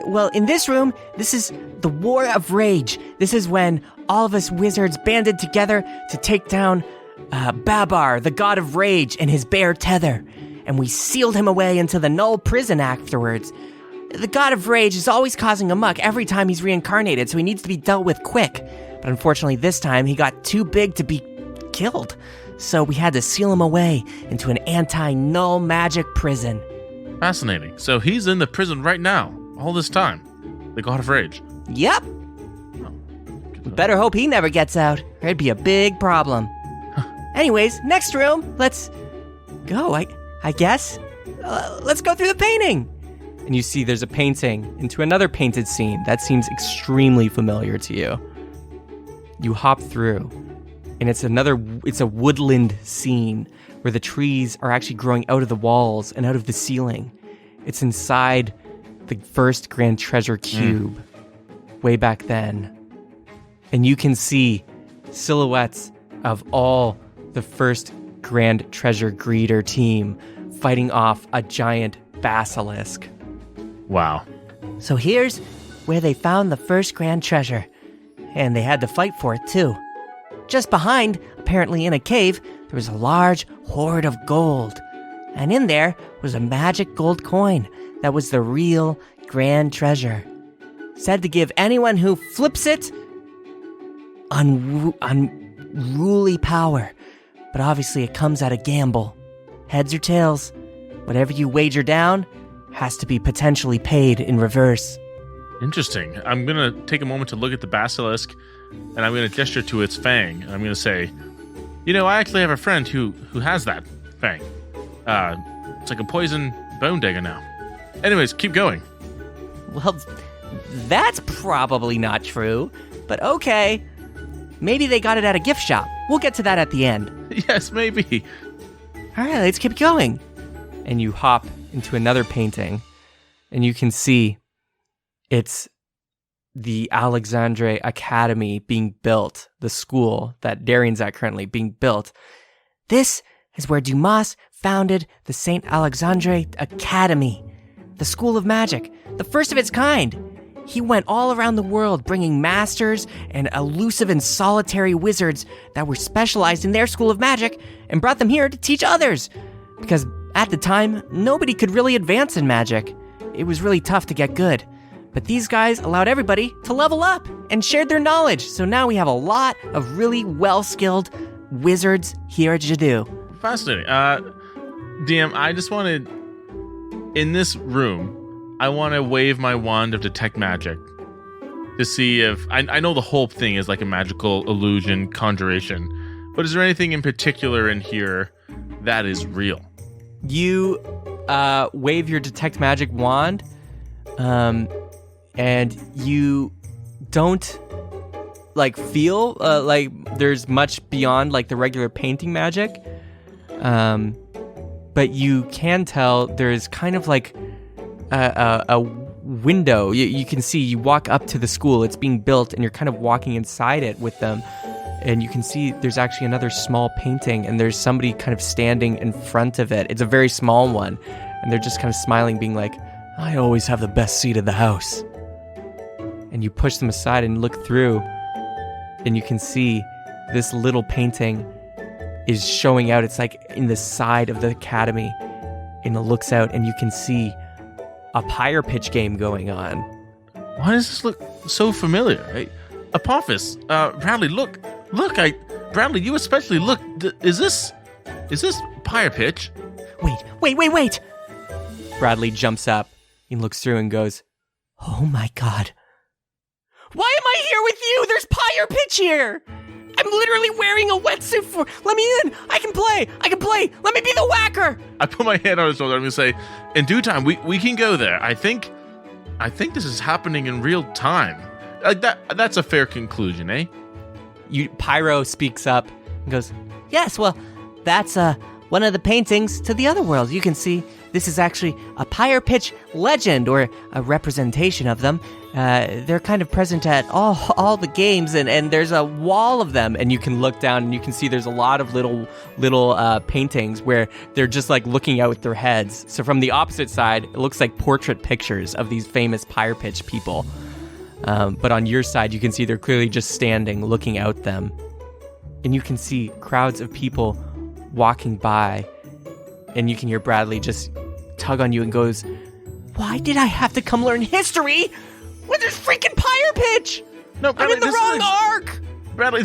Speaker 6: Well, in this room, this is the War of Rage. This is when all of us wizards banded together to take down Babar, the god of rage, and his bear Tether. And we sealed him away into the Null prison afterwards. The god of rage is always causing a muck every time he's reincarnated, so he needs to be dealt with quick. But unfortunately this time, he got too big to be killed. So we had to seal him away into an anti-Null magic prison.
Speaker 2: Fascinating. So he's in the prison right now, all this time. The god of rage.
Speaker 6: Yep. We better hope he never gets out, or it'd be a big problem. Anyways, next room, let's go, I guess. Let's go through the painting.
Speaker 1: and you see there's a painting into another painted scene that seems extremely familiar to you. You hop through, and it's a woodland scene where the trees are actually growing out of the walls and out of the ceiling. It's inside the first Grand Treasure Cube, way back then. And you can see silhouettes of all the first Grand Treasure Greeter team fighting off a giant basilisk.
Speaker 2: Wow.
Speaker 6: So here's where they found the first grand treasure. And they had to fight for it, too. Just behind, apparently in a cave, there was a large hoard of gold. And in there was a magic gold coin that was the real grand treasure. Said to give anyone who flips it unruly power. But obviously it comes at a gamble. Heads or tails, whatever you wager down has to be potentially paid in reverse.
Speaker 2: Interesting. I'm going to take a moment to look at the basilisk, and I'm going to gesture to its fang. I'm going to say, I actually have a friend who has that fang. It's like a poison bone dagger now. Anyways, keep going.
Speaker 6: Well, that's probably not true, but okay. Maybe they got it at a gift shop. We'll get to that at the end.
Speaker 2: Yes, maybe.
Speaker 6: All right, let's keep going.
Speaker 1: And you hop into another painting, and you can see it's the Alexandre Academy being built, the school that Darian's at currently being built.
Speaker 6: This is where Dumas founded the St. Alexandre Academy, the school of magic, the first of its kind. He went all around the world bringing masters and elusive and solitary wizards that were specialized in their school of magic and brought them here to teach others. Because at the time, nobody could really advance in magic. It was really tough to get good. But these guys allowed everybody to level up and shared their knowledge. So now we have a lot of really well-skilled wizards here at Jadu.
Speaker 2: Fascinating. DM, I just wanted, in this room, I want to wave my wand of detect magic to see if, I know the whole thing is like a magical illusion, conjuration, but is there anything in particular in here that is real?
Speaker 1: You wave your detect magic wand, and you don't feel like there's much beyond like the regular painting magic, but you can tell there's kind of like a window. You can see, you walk up to the school, it's being built, and you're kind of walking inside it with them, and you can see there's actually another small painting, and there's somebody kind of standing in front of it. It's a very small one, and they're just kind of smiling, being like, "I always have the best seat in the house." And you push them aside and look through, and you can see this little painting is showing out. It's like in the side of the academy, and it looks out, and you can see a pyre pitch game going on.
Speaker 2: Why does this look so familiar? Apophis, Bradley, look, Bradley, you especially, look, is this pyre pitch?
Speaker 6: Wait.
Speaker 1: Bradley jumps up and looks through and goes,
Speaker 6: Oh my God.
Speaker 1: "Why am I here with you? There's pyre pitch here! I'm literally wearing a wetsuit for... Let me in! I can play! Let me be the whacker!"
Speaker 2: I put my hand on his shoulder. I'm gonna say, in due time, we can go there. I think this is happening in real time. Like that's a fair conclusion, eh?
Speaker 1: Pyro speaks up and goes,
Speaker 6: Yes, well, that's one of the paintings to the other world. You can see this is actually a pyre pitch legend, or a representation of them. They're kind of present at all the games, and there's a wall of them, and you can look down and you can see there's a lot of little paintings where they're just like looking out with their heads. So from the opposite side, it looks like portrait pictures of these famous pyre pitch people. But on your side, you can see they're clearly just standing, looking out them. And you can see crowds of people walking by, and you can hear Bradley just tug on you and goes, Why did I have to come learn history when there's freaking pyre pitch?
Speaker 2: No, Bradley,
Speaker 6: I'm in the wrong arc.
Speaker 2: Bradley.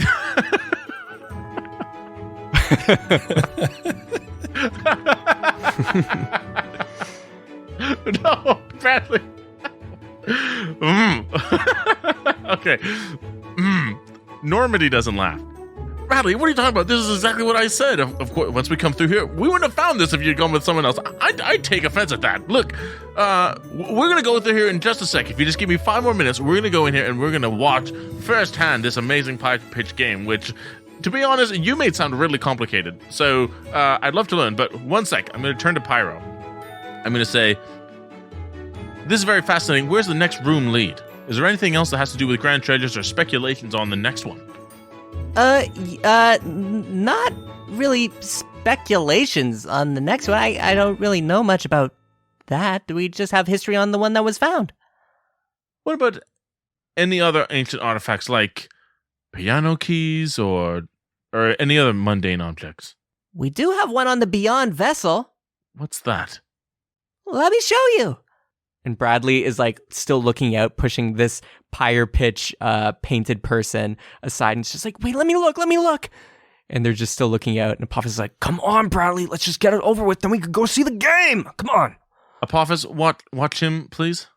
Speaker 2: No, Bradley. Okay. Normandy doesn't laugh. Bradley, what are you talking about? This is exactly what I said. Of course, once we come through here, we wouldn't have found this if you'd gone with someone else. I'd take offense at that. Look, we're going to go through here in just a sec. If you just give me 5 more minutes, we're going to go in here and we're going to watch firsthand this amazing pyre pitch game, which, to be honest, you made sound really complicated. So I'd love to learn, but 1 sec. I'm going to turn to Pyro. I'm going to say, this is very fascinating. Where's the next room lead? Is there anything else that has to do with grand treasures or speculations on the next one?
Speaker 6: Not really speculations on the next one. I don't really know much about that, we just have history on the one that was found.
Speaker 2: What about any other ancient artifacts like piano keys or any other mundane objects?
Speaker 6: We do have one on the Beyond vessel.
Speaker 2: What's that?
Speaker 6: Let me show you.
Speaker 1: And Bradley is like still looking out, pushing this pyre pitch painted person aside, and it's just like, wait, let me look. And they're just still looking out, and Apophis is like,
Speaker 7: Come on, Bradley, let's just get it over with, then we could go see the game. Come on.
Speaker 2: Apophis, watch him, please.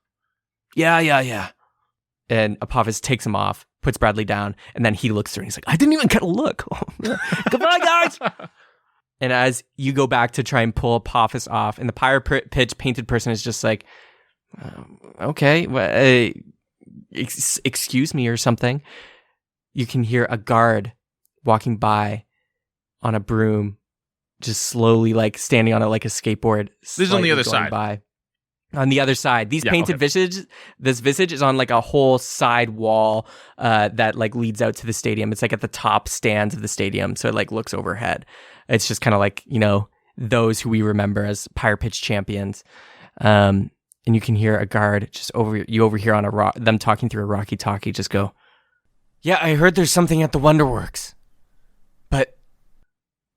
Speaker 7: Yeah.
Speaker 1: and Apophis takes him off, puts Bradley down, and then he looks through and he's like, I didn't even get a look.
Speaker 7: Goodbye, guys.
Speaker 1: And as you go back to try and pull Apophis off, and the pyre pitch painted person is just like, okay, excuse me or something. You can hear a guard walking by on a broom, just slowly like standing on it like a skateboard.
Speaker 2: This is on the other side.
Speaker 1: By. On the other side, these painted visage, this visage is on like a whole side wall that like leads out to the stadium. It's like at the top stands of the stadium, so it like looks overhead. It's just kind of like, you know, those who we remember as pyre pitch champions. And you can hear a guard just overhear on a rock, them talking through a walkie-talkie, just go,
Speaker 7: Yeah, I heard there's something at the Wonderworks. But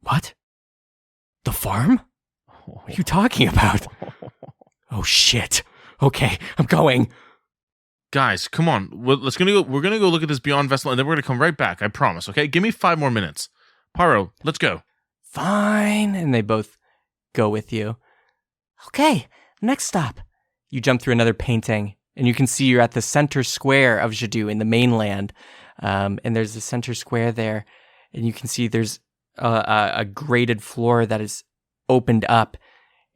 Speaker 7: what? The farm?
Speaker 1: what are you talking about? Oh shit. Okay, I'm going.
Speaker 2: Guys, come on. We're gonna go look at this Beyond vessel, and then we're gonna come right back. I promise. Okay, give me 5 more minutes. Pyro, let's go.
Speaker 1: Fine. And they both go with you.
Speaker 6: Okay, next stop.
Speaker 1: You jump through another painting, and you can see you're at the center square of Jadu in the mainland. And there's the center square there, and you can see there's a grated floor that is opened up,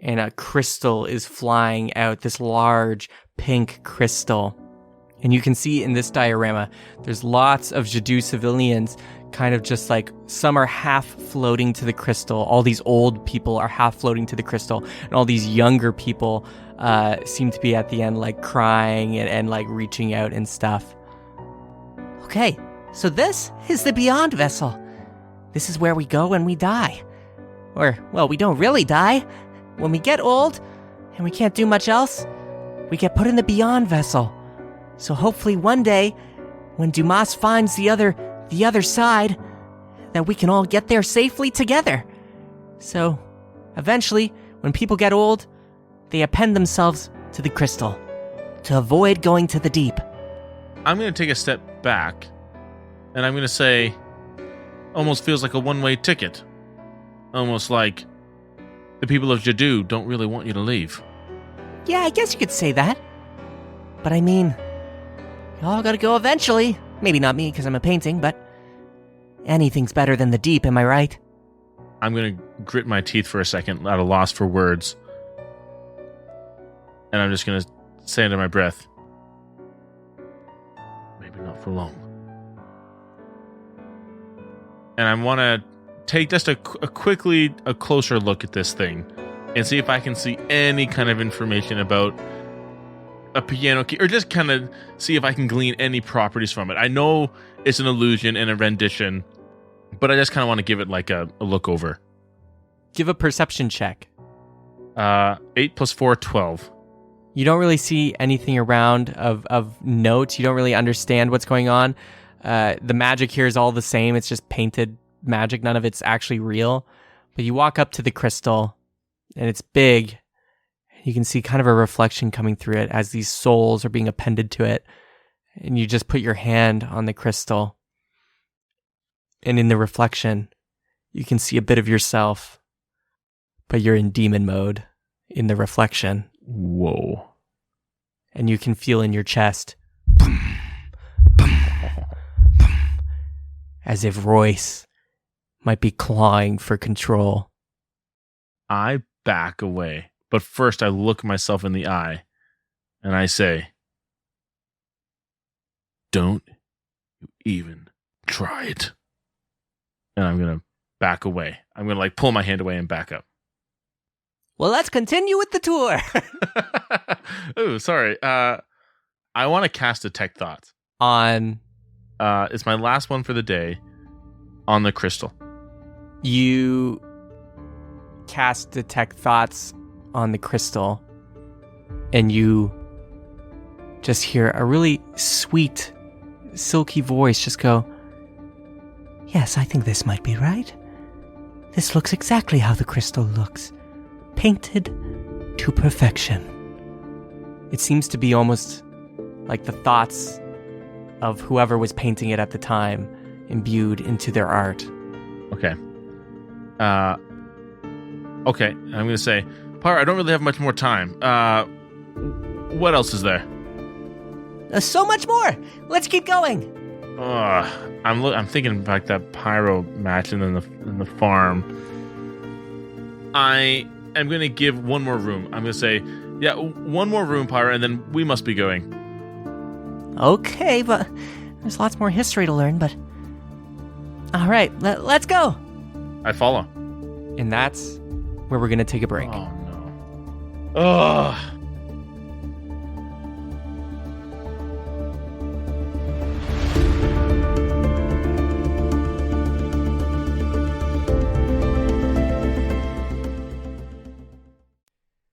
Speaker 1: and a crystal is flying out, this large pink crystal. And you can see in this diorama, there's lots of Jadu civilians, kind of just like, some are half floating to the crystal. All these old people are half floating to the crystal, and all these younger people seem to be at the end, like crying and like reaching out and stuff.
Speaker 6: Okay, so this is the Beyond vessel. This is where we go when we die. Or, well, we don't really die. When we get old and we can't do much else, we get put in the Beyond vessel. So hopefully one day, when Dumas finds the other side, that we can all get there safely together. So, eventually, when people get old, they append themselves to the crystal to avoid going to the deep.
Speaker 2: I'm gonna take a step back, and I'm gonna say, almost feels like a one-way ticket. Almost like the people of Jadu don't really want you to leave.
Speaker 6: Yeah, I guess you could say that. But I mean, you all gotta go eventually. Maybe not me, because I'm a painting, but anything's better than the deep, am I right?
Speaker 2: I'm gonna grit my teeth for a second, at a loss for words. And I'm just gonna say under my breath, maybe not for long. And I want to take just a closer look at this thing and see if I can see any kind of information about a piano key, or just kind of see if I can glean any properties from it. I know it's an illusion and a rendition, but I just kind of want to give it like a look over.
Speaker 1: Give a perception check.
Speaker 2: 8 + 4, 12.
Speaker 1: You don't really see anything around of note. You don't really understand what's going on. The magic here is all the same. It's just painted magic. None of it's actually real. But you walk up to the crystal, and it's big. You can see kind of a reflection coming through it as these souls are being appended to it. And you just put your hand on the crystal. And in the reflection, you can see a bit of yourself. But you're in demon mode in the reflection.
Speaker 2: Whoa.
Speaker 1: And you can feel in your chest, as if Royce might be clawing for control.
Speaker 2: I back away, but first I look myself in the eye and I say, don't you even try it. And I'm going to back away. I'm going to like pull my hand away and back up.
Speaker 6: Well, let's continue with the tour.
Speaker 2: Oh, sorry. I want to cast Detect Thoughts.
Speaker 1: On
Speaker 2: It's my last one for the day on the crystal.
Speaker 1: You cast Detect Thoughts on the crystal, and you just hear a really sweet, silky voice just go,
Speaker 6: Yes, I think this might be right. This looks exactly how the crystal looks. Painted to perfection.
Speaker 1: it seems to be almost like the thoughts of whoever was painting it at the time imbued into their art.
Speaker 2: Okay. Okay, I'm going to say, Pyro, I don't really have much more time. What else is there?
Speaker 6: So much more. Let's keep going.
Speaker 2: I'm thinking back that Pyro match in the farm. I am going to give one more room. I'm going to say, yeah, one more room, Pyro, and then we must be going.
Speaker 6: Okay, but there's lots more history to learn, but... All right, let's go.
Speaker 2: I follow.
Speaker 1: And that's where we're going to take a break.
Speaker 2: Oh, no. Ugh.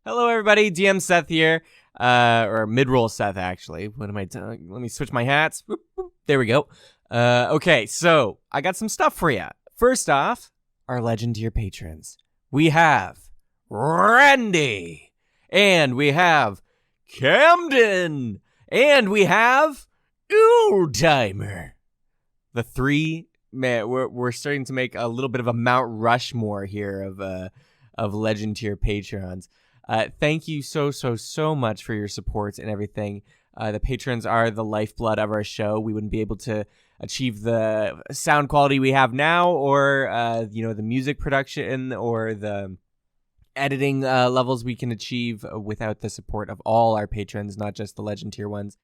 Speaker 1: Hello, everybody. DM Seth here, or mid-roll Seth, actually. What am I doing? Let me switch my hats. Whoop, whoop. There we go. Okay, so I got some stuff for you. First off, our legend tier patrons. We have Randy, and we have Camden, and we have Old-Timer. The three, man, we're starting to make a little bit of a Mount Rushmore here of legend tier patrons. Thank you so much for your support and everything. The patrons are the lifeblood of our show. We wouldn't be able to achieve the sound quality we have now, or the music production or the editing levels we can achieve without the support of all our patrons, not just the legend tier ones.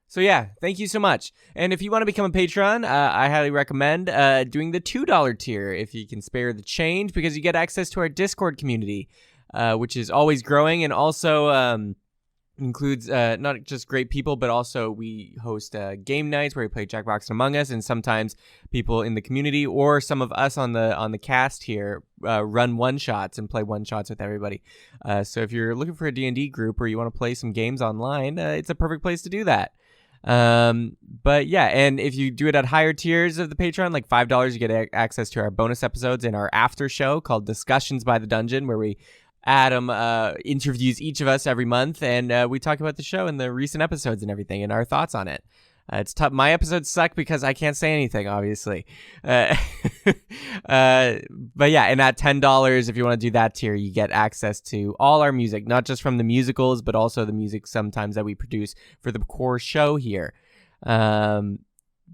Speaker 1: So yeah, thank you so much. And if you want to become a patron, I highly recommend doing the $2 tier if you can spare the change, because you get access to our Discord community, which is always growing, and also includes not just great people, but also we host game nights where we play Jackbox and Among Us, and sometimes people in the community or some of us on the cast here run one-shots and play one-shots with everybody. So if you're looking for a D&D group or you want to play some games online, it's a perfect place to do that. But yeah, and if you do it at higher tiers of the Patreon, like $5, you get access to our bonus episodes and our after show called Discussions by the Dungeon, where Adam interviews each of us every month, and we talk about the show and the recent episodes and everything and our thoughts on it. It's tough. My episodes suck because I can't say anything, obviously. But yeah, and at $10, if you want to do that tier, you get access to all our music, not just from the musicals, but also the music sometimes that we produce for the core show here. But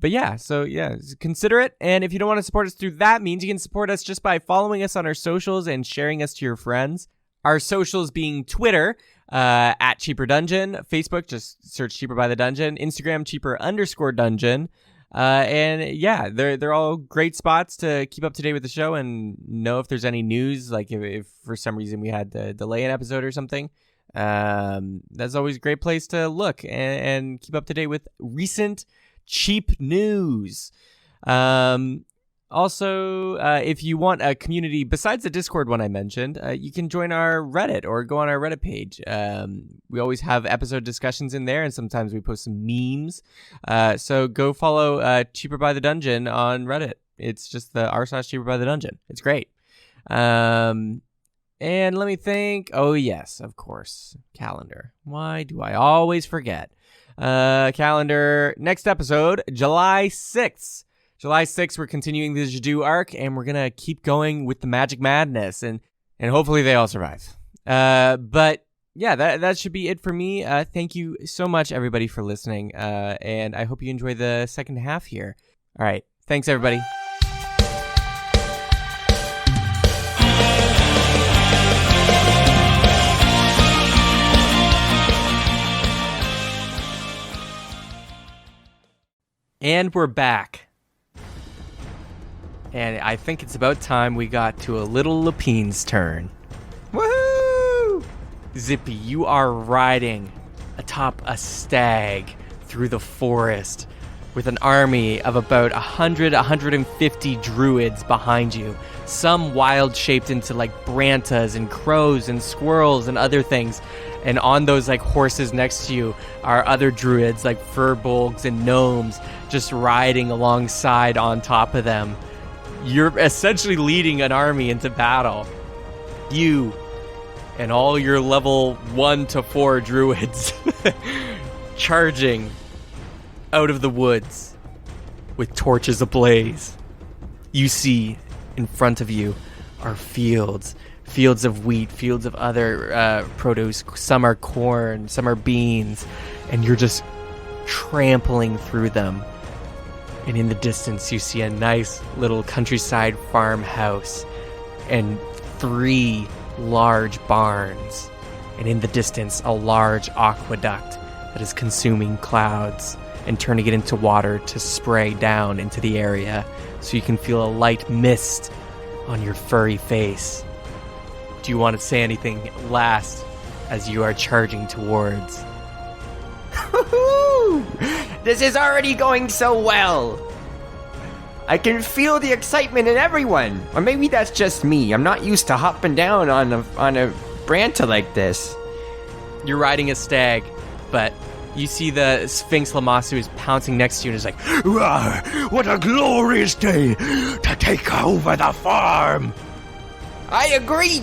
Speaker 1: yeah, so yeah, consider it. And if you don't want to support us through that means, you can support us just by following us on our socials and sharing us to your friends. Our socials being Twitter, at Cheaper Dungeon, Facebook, just search Cheaper by the Dungeon, Instagram, Cheaper_Dungeon. And yeah, they're all great spots to keep up to date with the show and know if there's any news, like if for some reason we had to delay an episode or something. That's always a great place to look and keep up to date with recent cheap news. Also, if you want a community besides the Discord one I mentioned, you can join our Reddit or go on our Reddit page. We always have episode discussions in there, and sometimes we post some memes. So go follow Cheaper by the Dungeon on Reddit. It's just the r/Cheaper by the Dungeon. It's great. And let me think. Oh yes, of course, calendar. Why do I always forget? Calendar. Next episode, July 6th. July 6th, we're continuing the Jadu arc, and we're going to keep going with the magic madness, and hopefully they all survive. But yeah, that should be it for me. Thank you so much, everybody, for listening, and I hope you enjoy the second half here. All right. Thanks, everybody. And we're back. And I think it's about time we got to a little Lapine's turn. Woohoo! Zippy, you are riding atop a stag through the forest with an army of about 150 druids behind you. Some wild shaped into like brantas and crows and squirrels and other things. And on those like horses next to you are other druids like furbolgs and gnomes just riding alongside on top of them. You're essentially leading an army into battle. You and all your level 1 to 4 druids charging out of the woods with torches ablaze. You see in front of you are fields of wheat, fields of other produce. Some are corn, some are beans, and you're just trampling through them. And in the distance, you see a nice little countryside farmhouse and 3 large barns. And in the distance, a large aqueduct that is consuming clouds and turning it into water to spray down into the area so you can feel a light mist on your furry face. Do you want to say anything last as you are charging towards?
Speaker 4: This is already going so well. I can feel the excitement in everyone. Or maybe that's just me. I'm not used to hopping down on a branta like this.
Speaker 1: You're riding a stag, but you see the Sphinx Lamassu is pouncing next to you and is like,
Speaker 7: What a glorious day to take over the farm!
Speaker 4: I agree.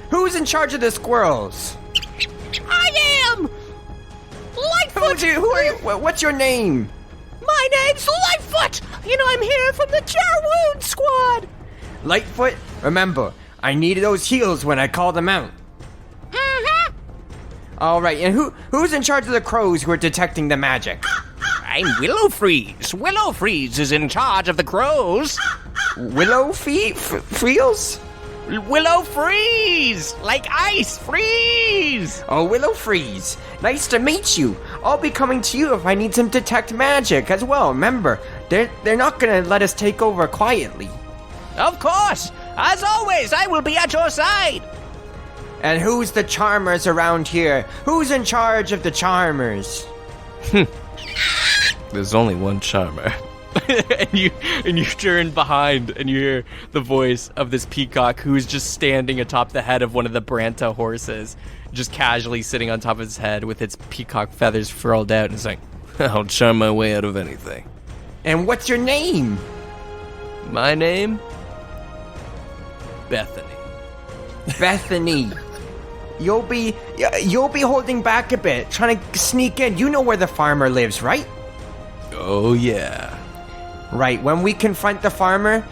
Speaker 4: Who's in charge of the squirrels?
Speaker 6: I am! Lightfoot!
Speaker 4: Who are you? What's your name?
Speaker 6: My name's Lightfoot! And I'm here from the Cure Wound Squad!
Speaker 4: Lightfoot? Remember, I need those heals when I call them out.
Speaker 6: Mm-hmm.
Speaker 4: All right, and who's in charge of the crows who are detecting the magic?
Speaker 6: I'm Willowfreeze. Willowfreeze is in charge of the crows.
Speaker 4: Freels?
Speaker 6: Willow Freeze! Like ice freeze!
Speaker 4: Oh, Willow Freeze. Nice to meet you. I'll be coming to you if I need some detect magic as well. Remember, they're not gonna let us take over quietly.
Speaker 6: Of course! As always, I will be at your side!
Speaker 4: And who's the charmers around here? Who's in charge of the charmers?
Speaker 1: there's only one charmer. and you turn behind and you hear the voice of this peacock who's just standing atop the head of one of the Branta horses, just casually sitting on top of his head with its peacock feathers furled out, and it's like, I'll charm my way out of anything.
Speaker 4: And what's your name?
Speaker 1: My name? Bethany.
Speaker 4: Bethany. You'll be holding back a bit, trying to sneak in. You know where the farmer lives, right?
Speaker 1: Oh yeah.
Speaker 4: Right, when we confront the farmer,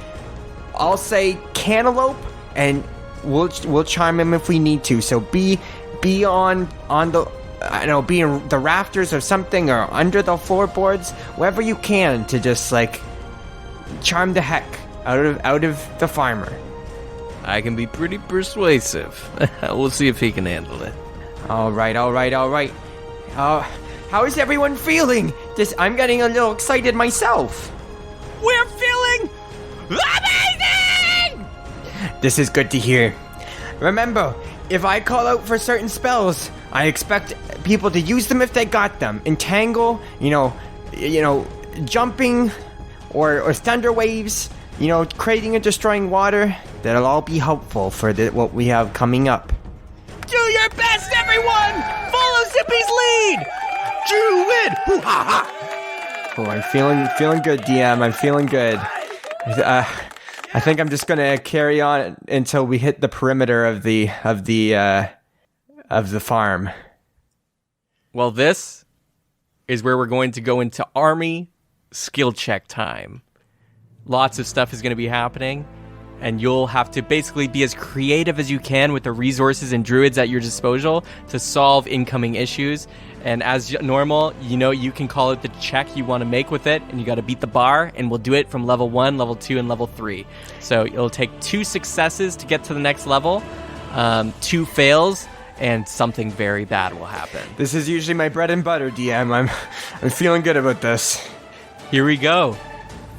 Speaker 4: I'll say cantaloupe, and we'll charm him if we need to. So be on the, I don't know, be in the rafters or something, or under the floorboards, wherever you can, to just like charm the heck out of the farmer.
Speaker 1: I can be pretty persuasive. We'll see if he can handle it.
Speaker 4: All right. How is everyone feeling? I'm getting a little excited myself.
Speaker 6: We're feeling amazing!
Speaker 4: This is good to hear. Remember, if I call out for certain spells, I expect people to use them if they got them. Entangle, jumping, or thunder waves, creating and destroying water. That'll all be helpful for what we have coming up.
Speaker 6: Do your best, everyone! Follow Zippy's lead! Do it!
Speaker 4: Oh, I'm feeling good, DM. I'm feeling good. I think I'm just gonna carry on until we hit the perimeter of the farm.
Speaker 1: Well, this is where we're going to go into army skill check time. Lots of stuff is going to be happening, and you'll have to basically be as creative as you can with the resources and druids at your disposal to solve incoming issues. And as normal, you can call it the check you want to make with it, and you got to beat the bar, and we'll do it from level 1, level 2, and level 3. So it'll take 2 successes to get to the next level, 2 fails, and something very bad will happen.
Speaker 4: This is usually my bread and butter, DM. I'm feeling good about this.
Speaker 1: Here we go.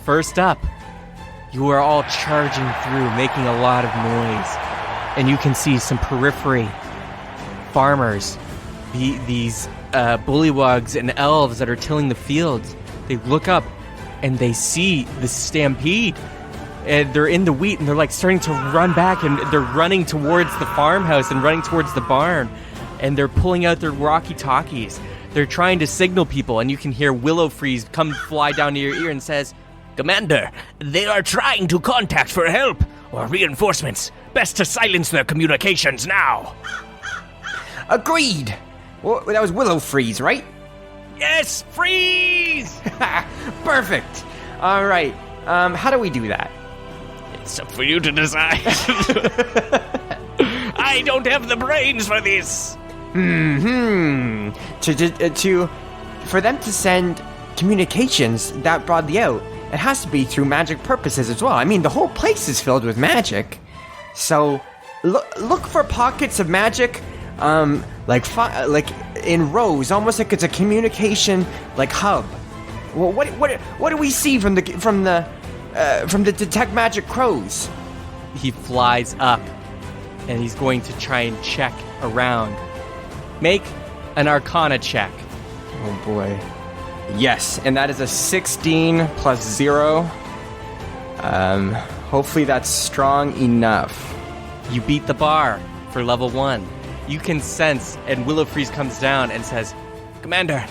Speaker 1: First up, you are all charging through, making a lot of noise, and you can see some periphery farmers, these bullywugs and elves that are tilling the fields. They look up and they see the stampede. And they're in the wheat and they're like starting to run back and they're running towards the farmhouse and running towards the barn. And they're pulling out their walkie-talkies. They're trying to signal people, and you can hear Willow Freeze come fly down to your ear and says,
Speaker 6: Commander, they are trying to contact for help or reinforcements. Best to silence their communications now.
Speaker 4: Agreed. Well, that was Willow Freeze, right?
Speaker 6: Yes, freeze!
Speaker 4: Perfect. All right. How do we do that?
Speaker 6: It's up for you to decide. I don't have the brains for this.
Speaker 4: For them to send communications that broadly out, it has to be through magic purposes as well. I mean, the whole place is filled with magic. So look for pockets of magic, like in rows, almost like it's a communication like hub. Well, what do we see from the detect magic crows?
Speaker 1: he flies up, and he's going to try and check around. Make an Arcana check.
Speaker 4: Oh boy. Yes, and that is a 16 plus 0. Hopefully that's strong enough.
Speaker 1: You beat the bar for level 1. You can sense, and Willow Freeze comes down and says,
Speaker 6: Commander,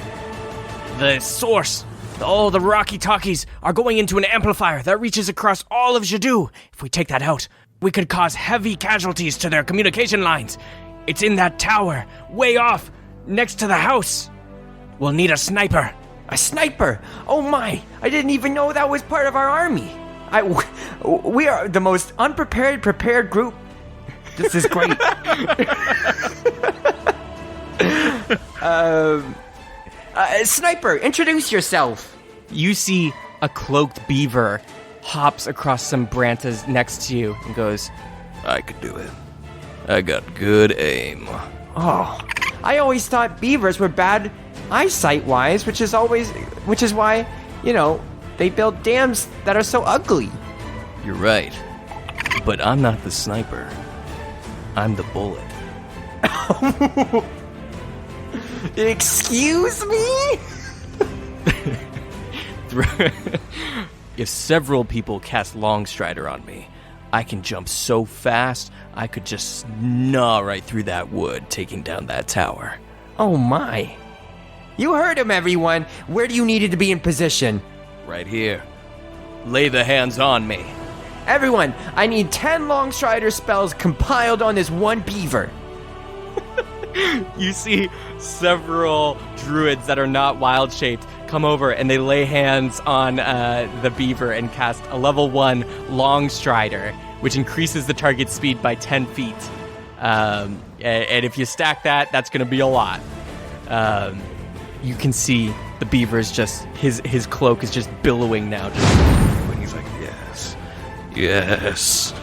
Speaker 6: the source, all the Rocky Talkies are going into an amplifier that reaches across all of Jadu. If we take that out, we could cause heavy casualties to their communication lines. It's in that tower, way off, next to the house. We'll need a sniper.
Speaker 4: A sniper? Oh my! I didn't even know that was part of our army. We are the most prepared group. This is great. Sniper, introduce yourself.
Speaker 1: You see a cloaked beaver hops across some branches next to you and goes,
Speaker 7: I could do it. I got good aim.
Speaker 4: Oh, I always thought beavers were bad eyesight-wise, which is why, they build dams that are so ugly.
Speaker 7: You're right. But I'm not the sniper. I'm the bullet.
Speaker 4: Excuse me?
Speaker 7: If several people cast Longstrider on me, I can jump so fast, I could just gnaw right through that wood, taking down that tower.
Speaker 4: Oh my. You heard him, everyone. Where do you need to be in position?
Speaker 7: Right here. Lay the hands on me.
Speaker 4: Everyone, I need 10 Longstrider spells compiled on this one beaver.
Speaker 1: you see several druids that are not wild-shaped come over and they lay hands on the beaver and cast a level 1 Longstrider, which increases the target speed by 10 feet. And if you stack that, that's going to be a lot. You can see the beaver is just, his cloak is just billowing now.
Speaker 7: And he's like, yes.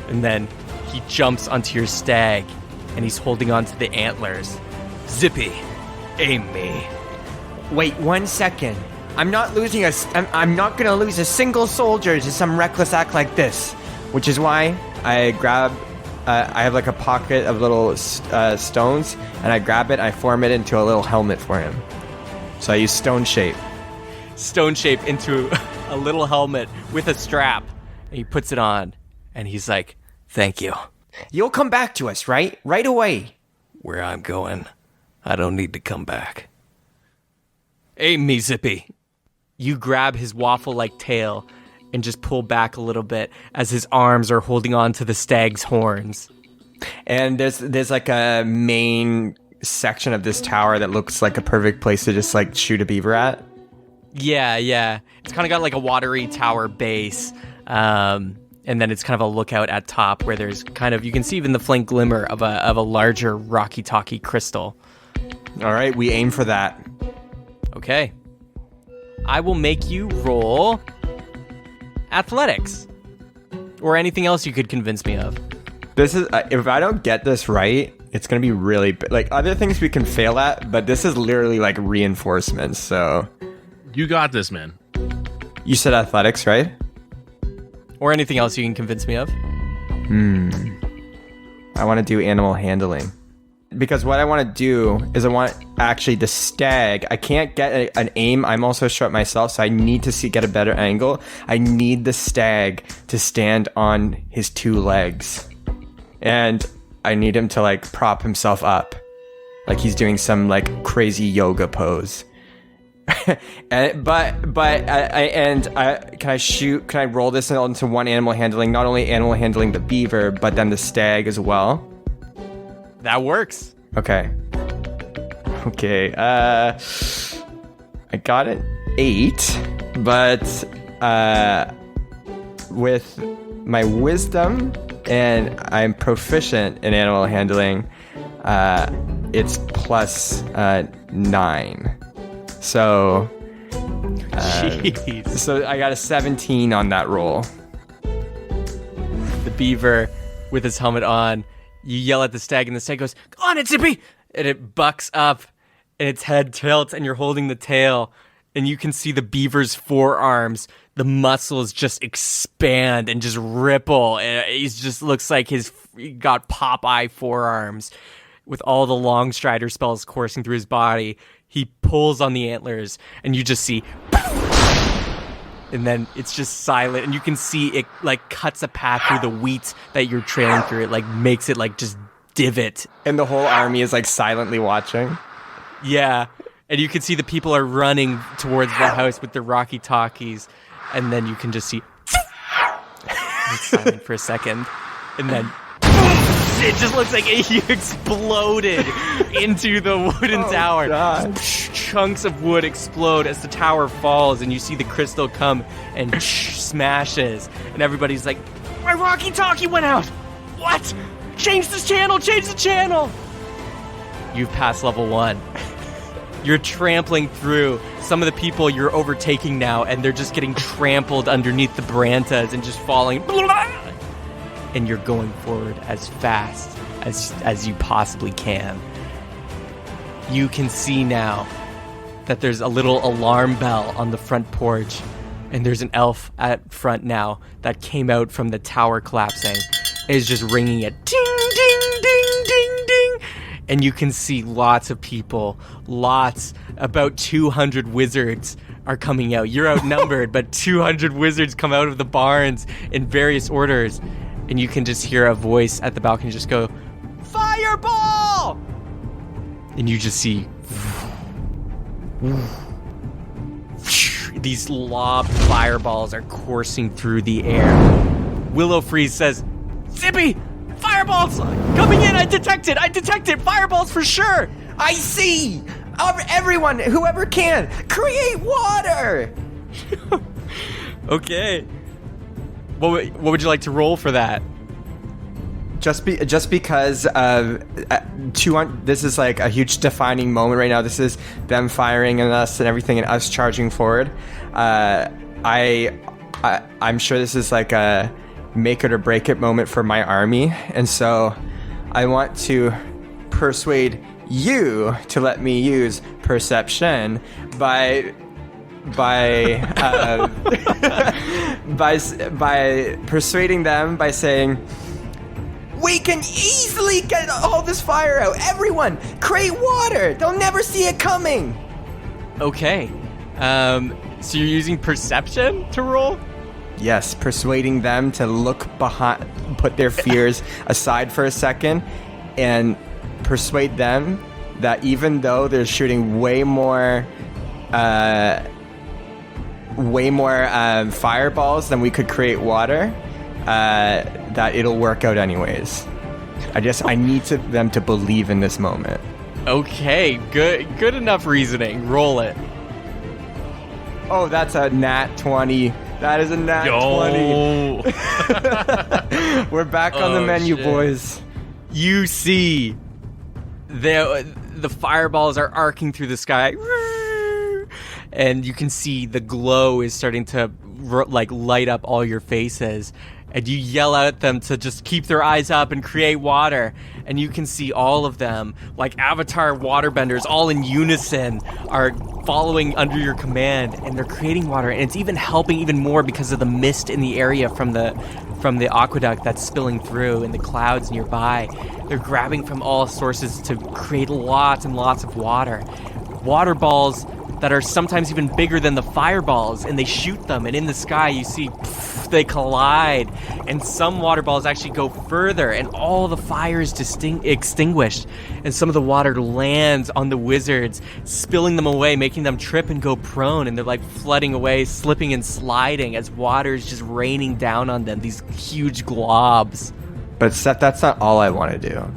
Speaker 1: And then he jumps onto your stag, and he's holding onto the antlers.
Speaker 7: Zippy, aim me.
Speaker 4: Wait 1 second. I'm not going to lose a single soldier to some reckless act like this. Which is why I grab, I have like a pocket of little stones, and I grab it, I form it into a little helmet for him. So I use stone shape.
Speaker 1: Stone shape into a little helmet with a strap. And he puts it on, and he's like, thank you.
Speaker 4: You'll come back to us, right? Right away.
Speaker 7: Where I'm going, I don't need to come back. Aim me, Zippy.
Speaker 1: You grab his waffle-like tail and just pull back a little bit as his arms are holding on to the stag's horns.
Speaker 4: And there's like a main section of this tower that looks like a perfect place to just like shoot a beaver at.
Speaker 1: Yeah. It's kind of got like a watery tower base. And then it's kind of a lookout at top where there's kind of, you can see even the faint glimmer of a larger Rocky Talkie crystal.
Speaker 4: All right, we aim for that.
Speaker 1: Okay. I will make you roll athletics. Or anything else you could convince me of.
Speaker 4: This is, if I don't get this right, it's going to be really, like other things we can fail at, but this is literally like reinforcements, so.
Speaker 2: You got this, man.
Speaker 4: You said athletics, right?
Speaker 1: Or anything else you can convince me of.
Speaker 4: I want to do animal handling. because what I want to do is I want actually the stag. I can't get an aim. I'm also short myself, so I need to get a better angle. I need the stag to stand on his 2 legs, and I need him to like prop himself up, like he's doing some like crazy yoga pose. Can I roll this into one animal handling? Not only animal handling the beaver, but then the stag as well.
Speaker 1: That works.
Speaker 4: Okay. I got an 8, but with my wisdom and I'm proficient in animal handling, it's plus 9. So,
Speaker 1: Jeez.
Speaker 4: so I got a 17 on that roll.
Speaker 1: The beaver with his helmet on, you yell at the stag, and the stag goes, "Go on it, Zippy!" And it bucks up, and its head tilts, and you're holding the tail, and you can see the beaver's forearms, the muscles just expand and just ripple, and he just looks like he got Popeye forearms with all the long strider spells coursing through his body. He pulls on the antlers, and you just see, and then it's just silent, and you can see it like cuts a path through the wheat that you're trailing through. It like makes it like just divot.
Speaker 4: And the whole army is like silently watching.
Speaker 1: Yeah, and you can see the people are running towards the house with their rocky talkies, and then you can just see it's silent for a second, and then it just looks like he exploded into the wooden tower.
Speaker 4: God.
Speaker 1: Chunks of wood explode as the tower falls, and you see the crystal come and smashes, and everybody's like, "My walkie-talkie went out! What? Change this channel! Change the channel!" You've passed level 1. You're trampling through. Some of the people you're overtaking now, and they're just getting trampled underneath the brantas and just falling. And you're going forward as fast as you possibly can. You can see now that there's a little alarm bell on the front porch, and there's an elf at front now that came out from the tower collapsing. Is just ringing it. Ding, ding, ding, ding, ding. And you can see lots of people, about 200 wizards are coming out. You're outnumbered, but 200 wizards come out of the barns in various orders. And you can just hear a voice at the balcony just go, "Fireball!" And you just see these lobbed fireballs are coursing through the air. Willow Freeze says, "Zippy! Fireballs! Coming in! I detect it! Fireballs for sure!"
Speaker 4: I see! Everyone, whoever can, create water!
Speaker 1: Okay. What would you like to roll for that?
Speaker 4: Just because this is like a huge defining moment right now. This is them firing at us and everything, and us charging forward. I'm sure this is like a make it or break it moment for my army, and so I want to persuade you to let me use perception by persuading them by saying, "We can easily get all this fire out. Everyone, create water. They'll never see it coming."
Speaker 1: Okay. So you're using perception to roll?
Speaker 4: Yes, persuading them to look behind, put their fears aside for a second, and persuade them that even though they're shooting way more fireballs than we could create water, that it'll work out anyways. I need them to believe in this moment.
Speaker 1: Okay, good enough reasoning. Roll it.
Speaker 4: Oh, that's a nat 20. That is a nat 20. We're back on the menu,
Speaker 1: shit.
Speaker 4: boys.
Speaker 1: You see the fireballs are arcing through the sky, and you can see the glow is starting to light up all your faces, and you yell at them to just keep their eyes up and create water, and you can see all of them like avatar waterbenders all in unison are following under your command, and they're creating water, and it's even helping even more because of the mist in the area from from the aqueduct that's spilling through in the clouds nearby. They're grabbing from all sources to create lots and lots of water. Water balls that are sometimes even bigger than the fireballs, and they shoot them, and in the sky you see they collide, and some water balls actually go further, and all the fire is extinguished, and some of the water lands on the wizards, spilling them away, making them trip and go prone, and they're like flooding away, slipping and sliding as water is just raining down on them, these huge globs.
Speaker 4: But Seth, that's not all I want to do.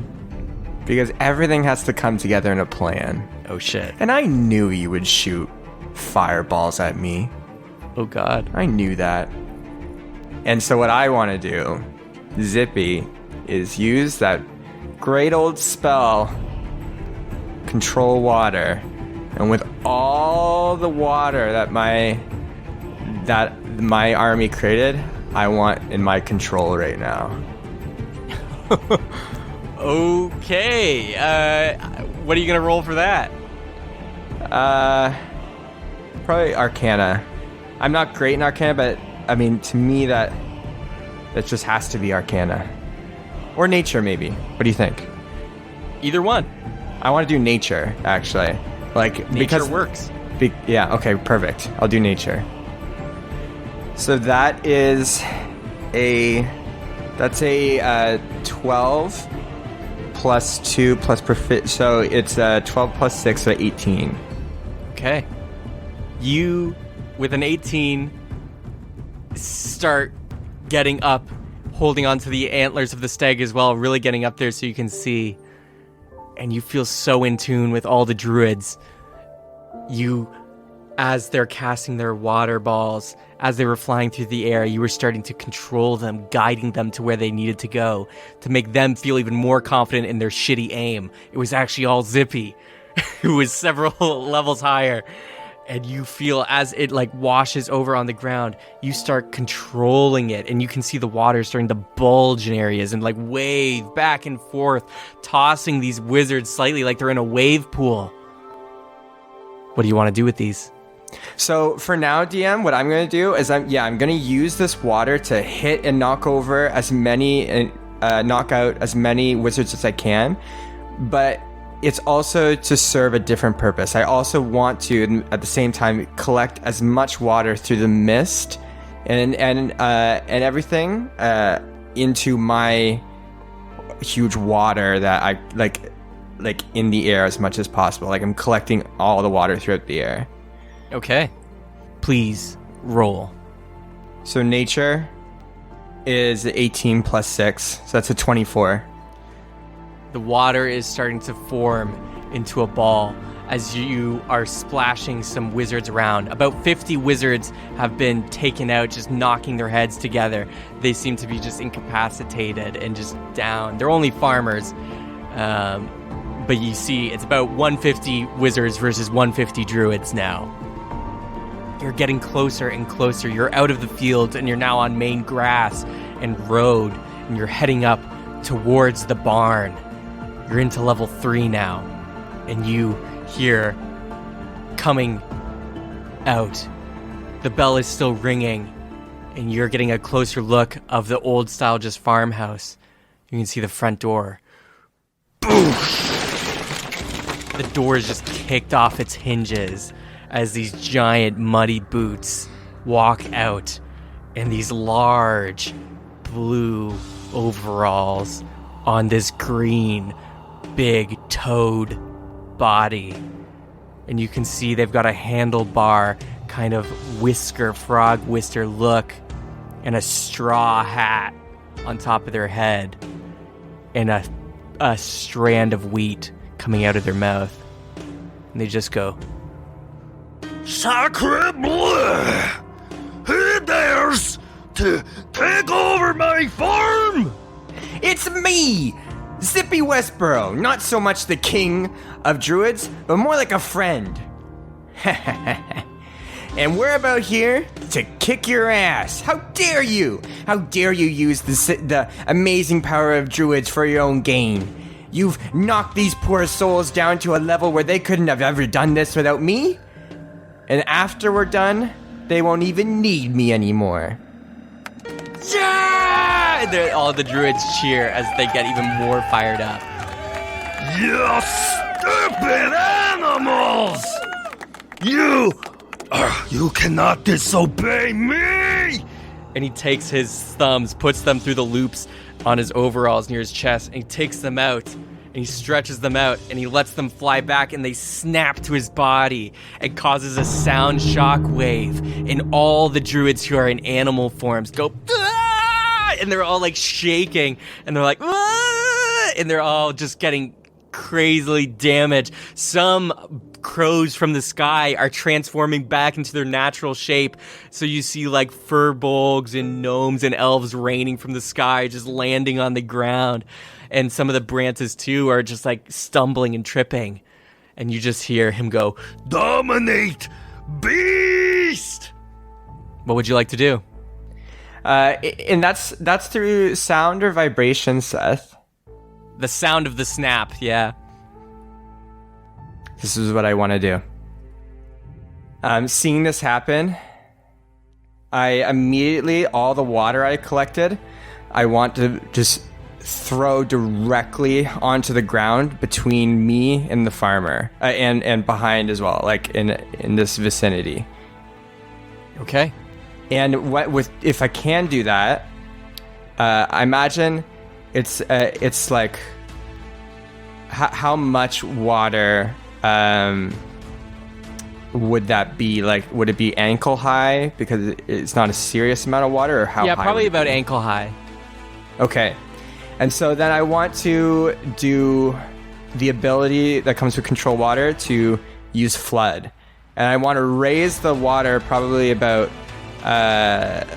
Speaker 4: Because everything has to come together in a plan.
Speaker 1: Oh shit.
Speaker 4: And I knew you would shoot fireballs at me.
Speaker 1: Oh god.
Speaker 4: I knew that. And so what I want to do, Zippy, is use that great old spell, Control Water. And with all the water that my army created, I want in my control right now.
Speaker 1: Okay. What are you gonna roll for that?
Speaker 4: Probably Arcana. I'm not great in Arcana, but I mean, to me, that just has to be Arcana. Or Nature, maybe. What do you think?
Speaker 1: Either one.
Speaker 4: I want to do Nature, actually. Like,
Speaker 1: Nature works.
Speaker 4: Yeah, okay, perfect. I'll do Nature. So that is that's a 12 plus 2 plus profit. So it's 12 plus 6, so 18.
Speaker 1: Okay. You, with an 18, start getting up, holding onto the antlers of the stag as well, really getting up there so you can see. And you feel so in tune with all the druids. You, as they're casting their water balls, as they were flying through the air, you were starting to control them, guiding them to where they needed to go, to make them feel even more confident in their shitty aim. It was actually all Zippy, who was several levels higher. And you feel as it like washes over on the ground, you start controlling it, and you can see the water starting to bulge in areas and like wave back and forth, tossing these wizards slightly like they're in a wave pool. What do you want to do with these?
Speaker 4: So for now, DM, what I'm going to do is I'm going to use this water to hit and knock over as many and knock out as many wizards as I can. But it's also to serve a different purpose. I also want to, at the same time, collect as much water through the mist and everything into my huge water that I like in the air as much as possible. Like I'm collecting all the water throughout the air.
Speaker 1: Okay. Please roll.
Speaker 4: So Nature is 18 plus 6, so that's a 24.
Speaker 1: The water is starting to form into a ball as you are splashing some wizards around. About 50 wizards have been taken out, just knocking their heads together. They seem to be just incapacitated and just down. They're only farmers. But you see, it's about 150 wizards versus 150 druids now. You're getting closer and closer. You're out of the field and you're now on main grass and road, and you're heading up towards the barn. You're into level 3 now, and you hear coming out. The bell is still ringing, and you're getting a closer look of the old style just farmhouse. You can see the front door. Boom! The door is just kicked off its hinges as these giant muddy boots walk out in these large blue overalls on this green big toad body. And you can see they've got a handlebar kind of frog whisker look, and a straw hat on top of their head, and a strand of wheat coming out of their mouth. And they just go,
Speaker 8: Sacre bleu! Who dares to take over my farm?
Speaker 4: It's me, Zippy Westboro. Not so much the king of druids, but more like a friend. And we're about here to kick your ass. How dare you? How dare you use the amazing power of druids for your own gain? You've knocked these poor souls down to a level where they couldn't have ever done this without me. And after we're done, they won't even need me anymore. Yeah!
Speaker 1: All the druids cheer as they get even more fired up.
Speaker 8: You stupid animals! You cannot disobey me!
Speaker 1: And he takes his thumbs, puts them through the loops on his overalls near his chest, and he takes them out, and he stretches them out, and he lets them fly back, and they snap to his body. It causes a sound shock wave, and all the druids who are in animal forms go, "Ah!" And they're all like shaking, and they're like, "Ah!" And they're all just getting crazily damaged. Some crows from the sky are transforming back into their natural shape. So you see like furbolgs and gnomes and elves raining from the sky, just landing on the ground. And some of the branches too are just like stumbling and tripping. And you just hear him go,
Speaker 8: Dominate, beast!
Speaker 1: what would you like to do?
Speaker 4: And that's through sound or vibration, Seth.
Speaker 1: The sound of the snap, yeah.
Speaker 4: This is what I want to do. Seeing this happen, I immediately, all the water I collected, I want to just throw directly onto the ground between me and the farmer, and behind as well, like in this vicinity.
Speaker 1: Okay.
Speaker 4: And if I can do that, I imagine it's like how much water would that be? Like, would it be ankle high because it's not a serious amount of water, or how
Speaker 1: Yeah,
Speaker 4: high?
Speaker 1: probably
Speaker 4: would it
Speaker 1: about
Speaker 4: be?
Speaker 1: ankle high.
Speaker 4: Okay. And so then I want to do the ability that comes with control water to use flood. And I want to raise the water probably about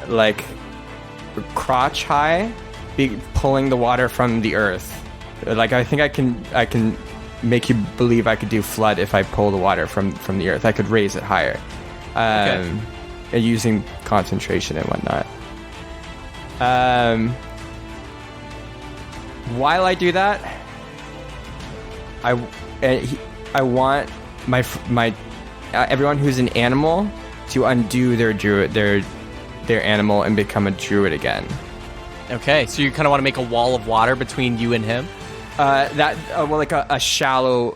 Speaker 4: like crotch high, pulling the water from the earth. Like, I think I can make you believe I could do flood if I pull the water from the earth. I could raise it higher.
Speaker 1: Okay.
Speaker 4: Using concentration and whatnot. While I do that, I want my everyone who's an animal to undo their animal and become a druid again.
Speaker 1: Okay, so you kind of want to make a wall of water between you and him?
Speaker 4: Like a shallow,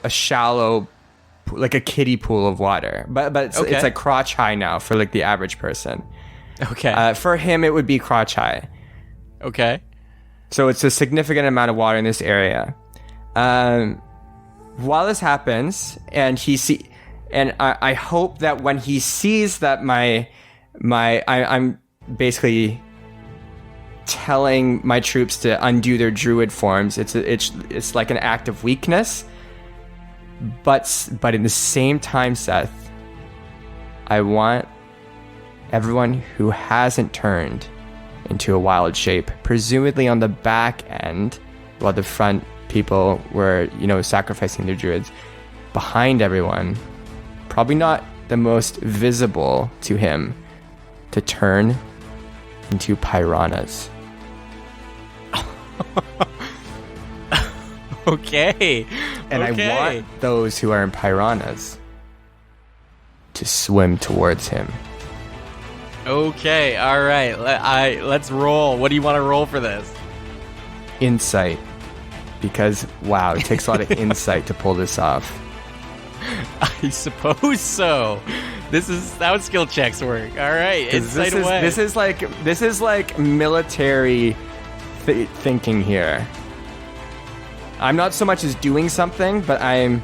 Speaker 4: like a kiddie pool of water. But it's like crotch high now for like the average person.
Speaker 1: Okay.
Speaker 4: For him, it would be crotch high.
Speaker 1: Okay.
Speaker 4: So it's a significant amount of water in this area. While this happens, and I hope that when he sees that I'm basically telling my troops to undo their druid forms. It's like an act of weakness. But in the same time, Seth, I want everyone who hasn't turned into a wild shape, presumably on the back end, while the front people were, sacrificing their druids, behind everyone, probably not the most visible to him, to turn into piranhas.
Speaker 1: Okay.
Speaker 4: And
Speaker 1: okay.
Speaker 4: I want those who are in piranhas to swim towards him.
Speaker 1: Okay, all right. Let's roll. What do you want to roll for this?
Speaker 4: Insight. Because, wow, it takes a lot of insight to pull this off.
Speaker 1: I suppose so. This is how skill checks work. All right, insight away.
Speaker 4: This is like military thinking here. I'm not so much as doing something, but I'm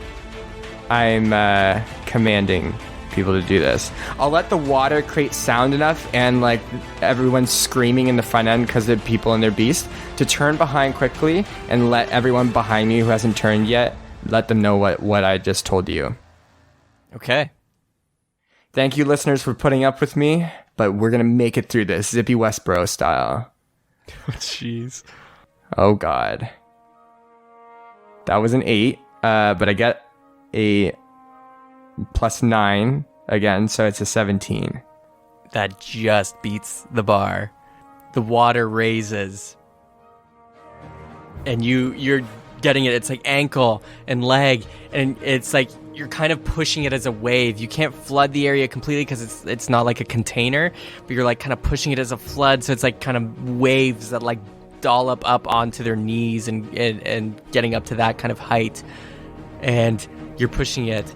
Speaker 4: commanding people to do this. I'll let the water create sound enough, and like everyone's screaming in the front end because of people and their beast, to turn behind quickly and let everyone behind me who hasn't turned yet, let them know what I just told you.
Speaker 1: Okay.
Speaker 4: Thank you, listeners, for putting up with me, but we're gonna make it through this Zippy Westboro style.
Speaker 1: Jeez.
Speaker 4: Oh God. That was an 8, but I get a +9 again, so it's a 17.
Speaker 1: That just beats the bar. The water raises. And you're getting it. It's like ankle and leg, and it's like you're kind of pushing it as a wave. You can't flood the area completely because it's not like a container, but you're like kind of pushing it as a flood, so it's like kind of waves that like dollop up onto their knees and getting up to that kind of height. And you're pushing it.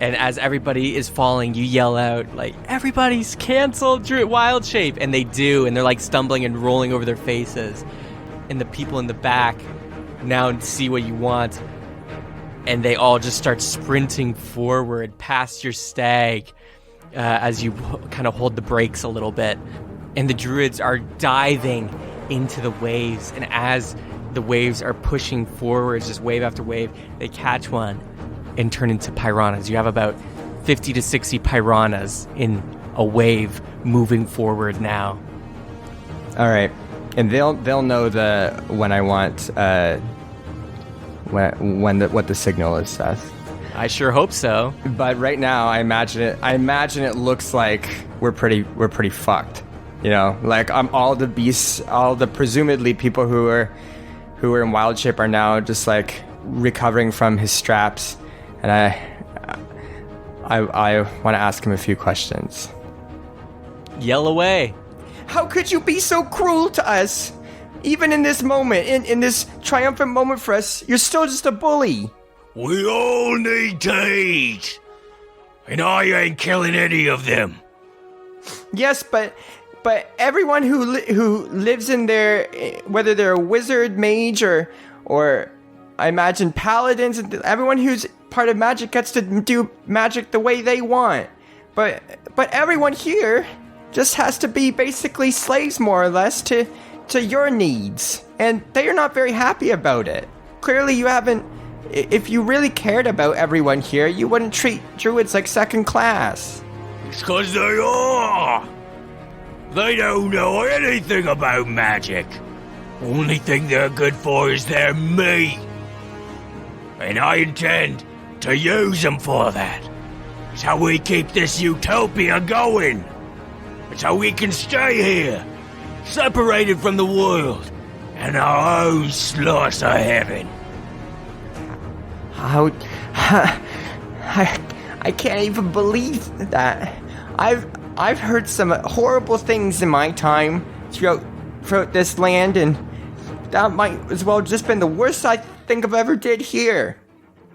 Speaker 1: And as everybody is falling, you yell out, like, everybody's canceled Druid Wild Shape. And they do, and they're like stumbling and rolling over their faces. And the people in the back now see what you want. And they all just start sprinting forward past your stag as you kind of hold the brakes a little bit. And the druids are diving into the waves. And as the waves are pushing forwards, just wave after wave, they catch one and turn into piranhas. You have about 50 to 60 piranhas in a wave moving forward now.
Speaker 4: All right, and they'll know when I want what the signal is, Seth.
Speaker 1: I sure hope so.
Speaker 4: But right now, I imagine it looks like we're pretty fucked. You know, like all the beasts, all the presumably people who are in wild shape are now just like recovering from his straps. And I want to ask him a few questions.
Speaker 1: Yell away.
Speaker 4: How could you be so cruel to us? Even in this moment, in this triumphant moment for us, you're still just a bully.
Speaker 8: We all need to eat. And I ain't killing any of them.
Speaker 4: Yes, but everyone who lives in there, whether they're a wizard, mage, or I imagine paladins, everyone who's part of magic gets to do magic the way they want. But everyone here just has to be basically slaves, more or less, to your needs. And they are not very happy about it. Clearly you haven't... If you really cared about everyone here, you wouldn't treat druids like second class.
Speaker 8: It's 'cause they are. They don't know anything about magic. Only thing they're good for is their meat. And I intend to use them for that. It's how we keep this utopia going. It's how we can stay here, separated from the world, and our own slice of heaven.
Speaker 4: I can't even believe that. I've heard some horrible things in my time throughout this land, and that might as well just been the worst I think I've ever did here.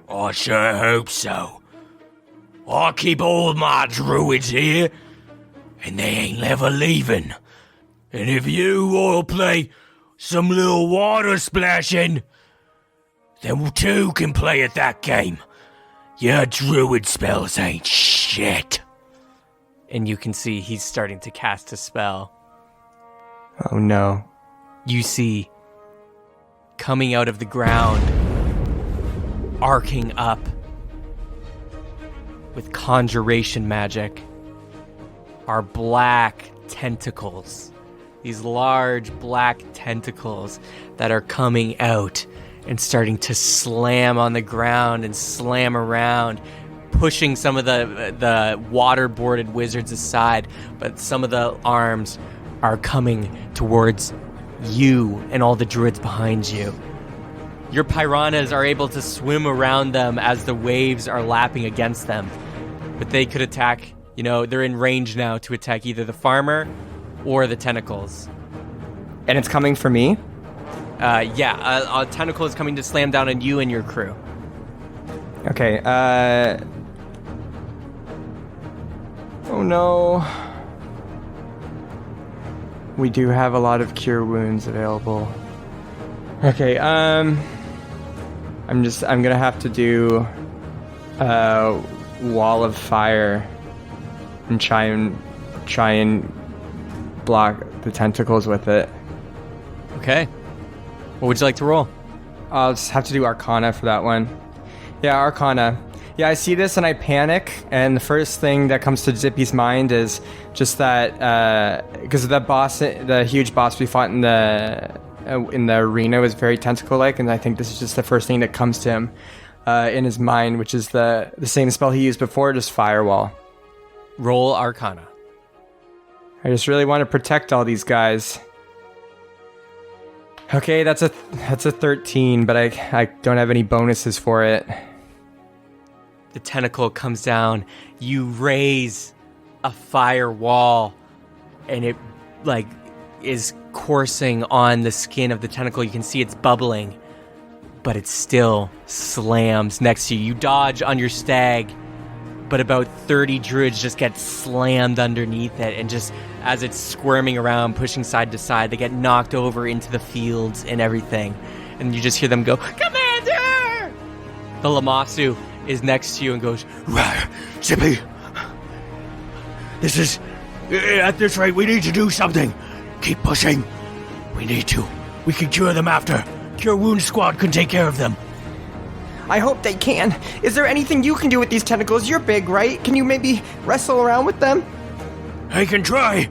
Speaker 8: I sure hope so. I keep all my druids here, and they ain't never leaving. And if you all play some little water splashing, then we too can play at that game. Your druid spells ain't shit.
Speaker 1: And you can see he's starting to cast a spell.
Speaker 4: Oh no.
Speaker 1: You see, coming out of the ground, arcing up with conjuration magic, are black tentacles. These large black tentacles that are coming out and starting to slam on the ground and slam around, pushing some of the waterboarded wizards aside, but some of the arms are coming towards you and all the druids behind you. Your piranhas are able to swim around them as the waves are lapping against them, but they could attack, they're in range now to attack either the farmer or the tentacles.
Speaker 4: And it's coming for me?
Speaker 1: A tentacle is coming to slam down on you and your crew.
Speaker 4: Okay, oh no. We do have a lot of cure wounds available. Okay, I'm gonna have to do wall of fire and try and block the tentacles with it.
Speaker 1: Okay. What would you like to roll?
Speaker 4: I'll just have to do Arcana for that one. Yeah, Arcana. Yeah, I see this and I panic, and the first thing that comes to Zippy's mind is just that because the boss, the huge boss we fought in the arena was very tentacle-like, and I think this is just the first thing that comes to him in his mind, which is the same spell he used before, just Firewall.
Speaker 1: Roll Arcana.
Speaker 4: I just really want to protect all these guys. Okay, that's a 13, but I don't have any bonuses for it.
Speaker 1: The tentacle comes down. You raise a firewall, and it is coursing on the skin of the tentacle. You can see it's bubbling, but it still slams next to you. You dodge on your stag, but about 30 druids just get slammed underneath it, and just as it's squirming around, pushing side to side, they get knocked over into the fields and everything. And you just hear them go, "Commander!" The Lamassu is next to you and goes,
Speaker 8: Zippy, at this rate, we need to do something. Keep pushing. We need to. We can cure them after. Cure Wound Squad can take care of them.
Speaker 4: I hope they can. Is there anything you can do with these tentacles? You're big, right? Can you maybe wrestle around with them?
Speaker 8: I can try.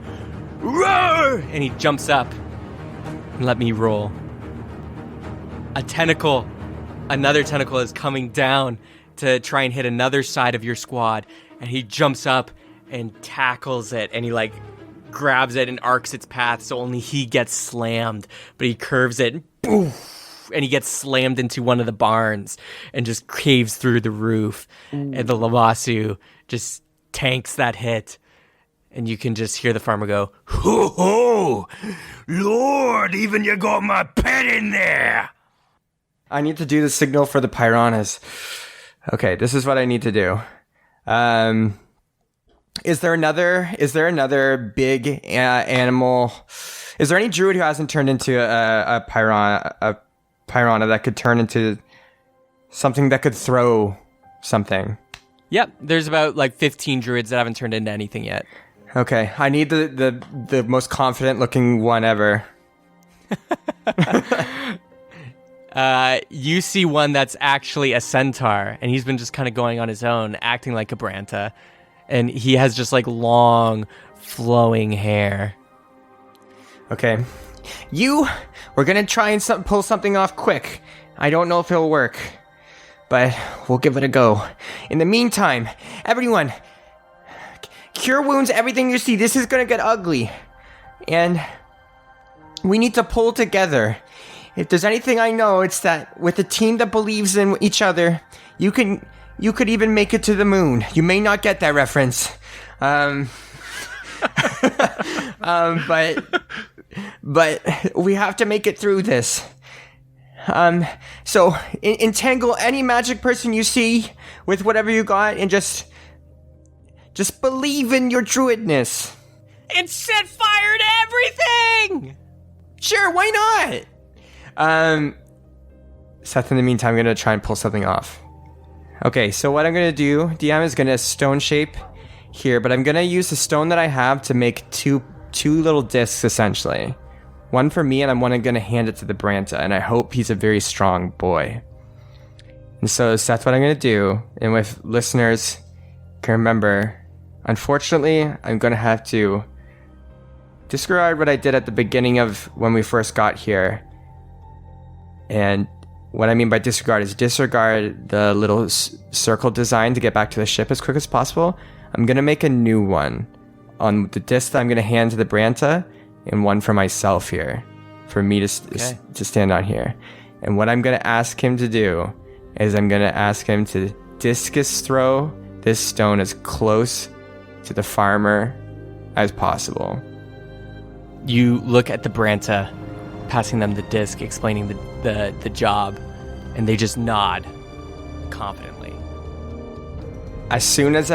Speaker 8: Roar!
Speaker 1: and he jumps up. And let me roll. Another tentacle is coming down to try and hit another side of your squad, and he jumps up and tackles it, and he like grabs it and arcs its path so only he gets slammed, but he curves it and poof, and he gets slammed into one of the barns and just caves through the roof. And the Lamassu just tanks that hit, and you can just hear the farmer go,
Speaker 8: Ho ho! Lord, even you got my pet in there!
Speaker 4: I need to do the signal for the piranhas. Okay, this is what I need to do. Is there another big animal? Is there any druid who hasn't turned into a piranha that could turn into something that could throw something?
Speaker 1: Yep, there's about like 15 druids that haven't turned into anything yet.
Speaker 4: Okay, I need the most confident looking one ever.
Speaker 1: You see one that's actually a centaur, and he's been just kind of going on his own, acting like a Branta. And he has just like long, flowing hair.
Speaker 4: Okay. We're gonna try and pull something off quick. I don't know if it'll work, but we'll give it a go. In the meantime, everyone, cure wounds, everything you see. This is gonna get ugly. And we need to pull together. If there's anything I know, it's that with a team that believes in each other, you could even make it to the moon. You may not get that reference. But we have to make it through this. So entangle any magic person you see with whatever you got, and just believe in your druidness.
Speaker 1: And set fire to everything!
Speaker 4: Sure, why not? Seth, in the meantime, I'm gonna try and pull something off. Okay, so what I'm gonna do, DM is gonna stone shape here, but I'm gonna use the stone that I have to make two little discs, essentially. One for me, and I'm gonna hand it to the Branta, and I hope he's a very strong boy. And so that's what I'm gonna do, and with listeners, can remember, unfortunately, I'm gonna have to disregard what I did at the beginning of when we first got here. And what I mean by disregard is disregard the little circle design to get back to the ship as quick as possible. I'm going to make a new one on the disc that I'm going to hand to the Branta, and one for myself here, for me to stand on here. And what I'm going to ask him to do is I'm going to ask him to discus throw this stone as close to the farmer as possible.
Speaker 1: You look at the Branta, passing them the disc, explaining the job, and they just nod confidently.
Speaker 4: As soon as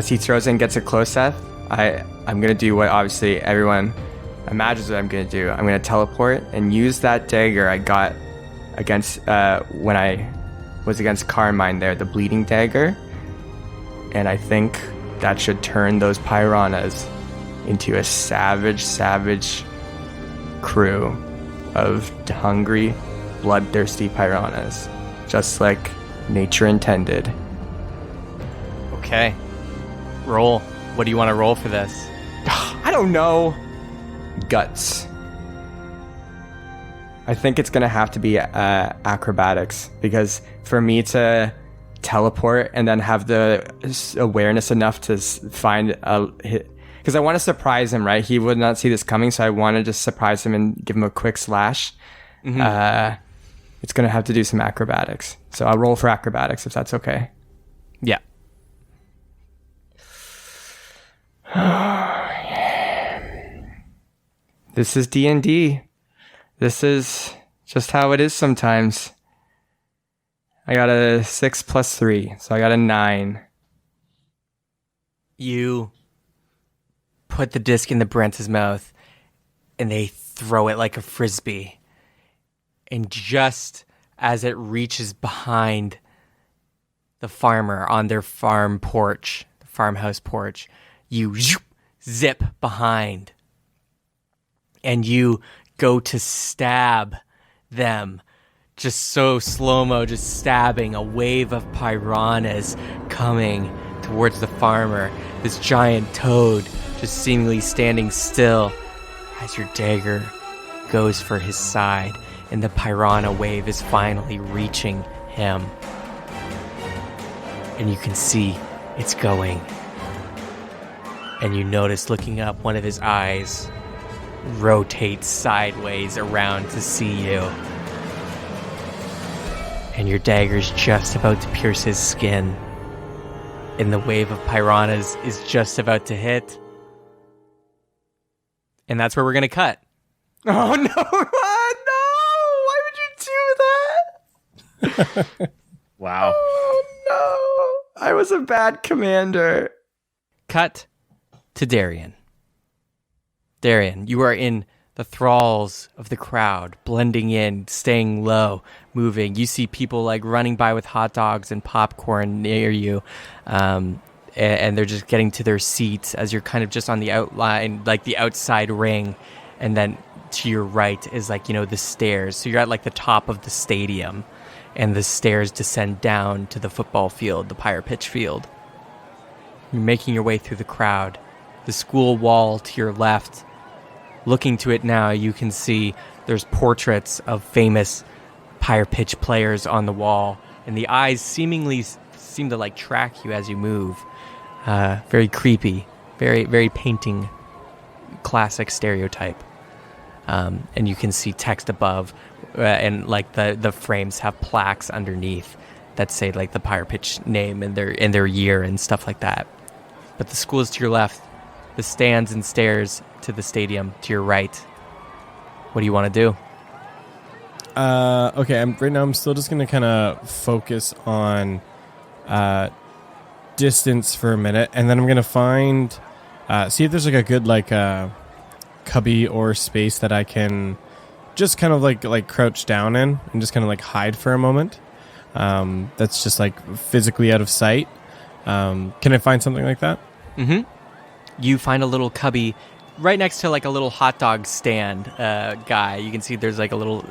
Speaker 4: he throws it and gets it close, Seth, I'm going to do what obviously everyone imagines what I'm going to do. I'm going to teleport and use that dagger I got against when I was against Carmine there, the bleeding dagger. And I think that should turn those piranhas into a savage crew of hungry, bloodthirsty piranhas, just like nature intended.
Speaker 1: Okay. Roll. What do you want to roll for this?
Speaker 4: I don't know. Guts. I think it's gonna have to be acrobatics, because for me to teleport and then have the awareness enough to find a hit, because I want to surprise him, right? He would not see this coming, so I want to just surprise him and give him a quick slash. Mm-hmm. It's going to have to do some acrobatics. So I'll roll for acrobatics if that's okay.
Speaker 1: Yeah.
Speaker 4: This is D&D. This is just how it is sometimes. I got a 6 plus 3, so I got a 9.
Speaker 1: You put the disc in the Brent's mouth, and they throw it like a frisbee. And just as it reaches behind the farmer on their farm porch, the farmhouse porch, you zip behind. And you go to stab them. Just so slow-mo, just stabbing. A wave of piranhas coming towards the farmer. This giant toad just seemingly standing still as your dagger goes for his side. And the piranha wave is finally reaching him. And you can see it's going. And you notice, looking up, one of his eyes rotates sideways around to see you. And your dagger's just about to pierce his skin. And the wave of piranhas is just about to hit. And that's where we're going to cut.
Speaker 4: Oh, no. No. Why would you do that?
Speaker 2: Wow.
Speaker 4: Oh, no. I was a bad commander.
Speaker 1: Cut to Darian. Darian, you are in the thralls of the crowd, blending in, staying low, moving. You see people like running by with hot dogs and popcorn near you, and they're just getting to their seats as you're kind of just on the outline, like the outside ring, and then to your right is like, the stairs. So you're at like the top of the stadium, and the stairs descend down to the football field, the Pyre Pitch field. You're making your way through the crowd. The school wall to your left. Looking to it now, you can see there's portraits of famous Pyre Pitch players on the wall, and the eyes seemingly seem to like track you as you move. Very creepy, very, very painting, classic stereotype. And you can see text above, and like the frames have plaques underneath that say like the Pyre Pitch name and their year and stuff like that. But the school is to your left. The stands and stairs to the stadium to your right. What do you want to do?
Speaker 3: Okay, right now I'm still just going to kind of focus on distance for a minute, and then I'm going to find, see if there's like a good like cubby or space that I can just kind of like crouch down in and just kind of like hide for a moment. That's just like physically out of sight. Can I find something like that?
Speaker 1: Mm-hmm. You find a little cubby right next to like a little hot dog stand guy. You can see there's like a little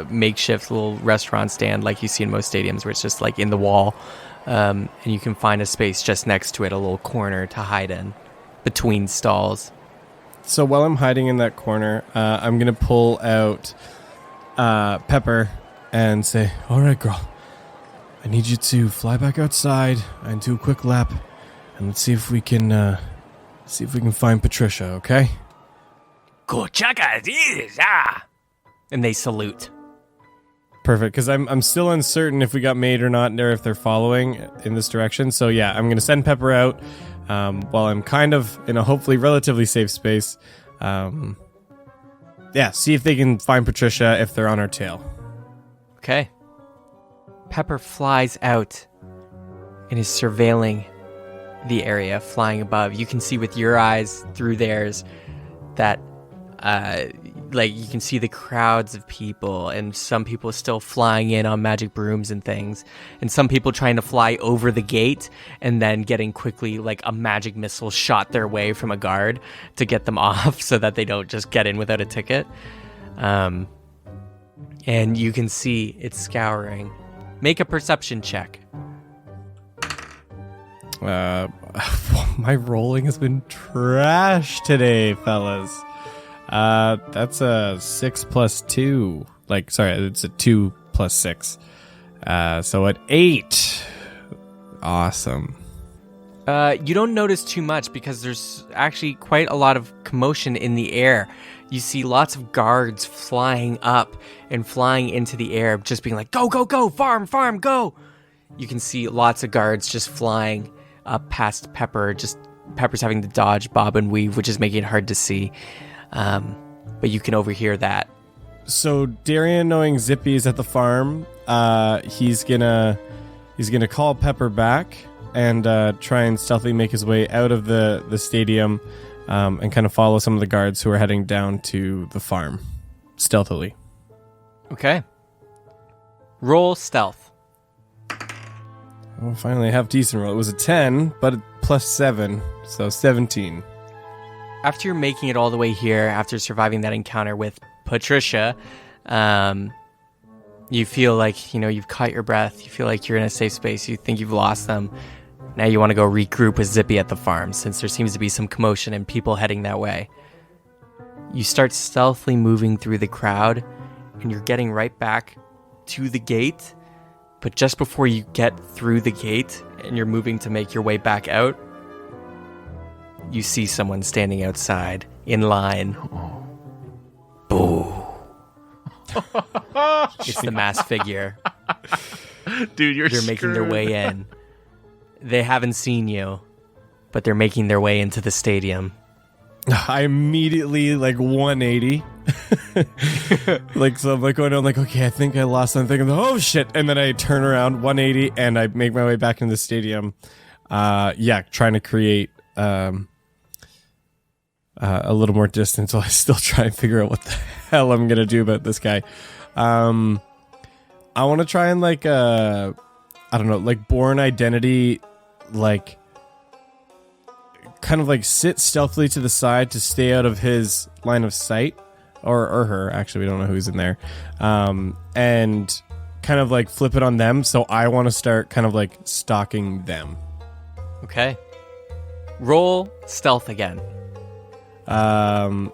Speaker 1: makeshift little restaurant stand like you see in most stadiums where it's just like in the wall. And you can find a space just next to it, a little corner to hide in between stalls.
Speaker 3: So while I'm hiding in that corner, I'm going to pull out Pepper and say, all right, girl, I need you to fly back outside and do a quick lap, and let's see if we can find Patricia, okay?
Speaker 1: And they salute.
Speaker 3: Perfect, because I'm still uncertain if we got made or not, or if they're following in this direction. So yeah, I'm going to send Pepper out while I'm kind of in a hopefully relatively safe space. See if they can find Patricia if they're on our tail.
Speaker 1: Okay. Pepper flies out and is surveilling the area, flying above. You can see with your eyes through theirs that you can see the crowds of people, and some people still flying in on magic brooms and things, and some people trying to fly over the gate and then getting quickly like a magic missile shot their way from a guard to get them off so that they don't just get in without a ticket. And you can see it scouring. Make a perception check.
Speaker 3: My rolling has been trash today, fellas. That's a 6 plus 2. It's a 2 plus 6. So at 8. Awesome.
Speaker 1: You don't notice too much because there's actually quite a lot of commotion in the air. You see lots of guards flying up and flying into the air, just being like, go, go, go, farm, farm, go. You can see lots of guards just flying up past Pepper. Just Pepper's having to dodge, bob, and weave, which is making it hard to see. but you can overhear that.
Speaker 3: So Darian, knowing Zippy is at the farm, he's gonna call Pepper back and try and stealthily make his way out of the stadium and kind of follow some of the guards who are heading down to the farm stealthily.
Speaker 1: Okay. Roll stealth.
Speaker 3: Oh, finally, I have decent roll. It was a 10, but plus 7, so 17.
Speaker 1: After you're making it all the way here, after surviving that encounter with Patricia, you feel like, you've caught your breath. You feel like you're in a safe space. You think you've lost them. Now you want to go regroup with Zippy at the farm, since there seems to be some commotion and people heading that way. You start stealthily moving through the crowd, and you're getting right back to the gate. But just before you get through the gate, and you're moving to make your way back out, you see someone standing outside in line. Boo. It's the masked figure.
Speaker 2: Dude,
Speaker 1: they're making their way in. They haven't seen you, but they're making their way into the stadium.
Speaker 3: I immediately 180. So I'm going on okay, I think I lost something. Oh shit. And then I turn around 180 and I make my way back into the stadium. Trying to create a little more distance while I still try and figure out what the hell I'm gonna do about this guy. I want to try and Born Identity, kind of sit stealthily to the side to stay out of his line of sight, or her. Actually, we don't know who's in there, and kind of flip it on them. So I want to start kind of stalking them.
Speaker 1: Okay. Roll stealth again.
Speaker 3: I'm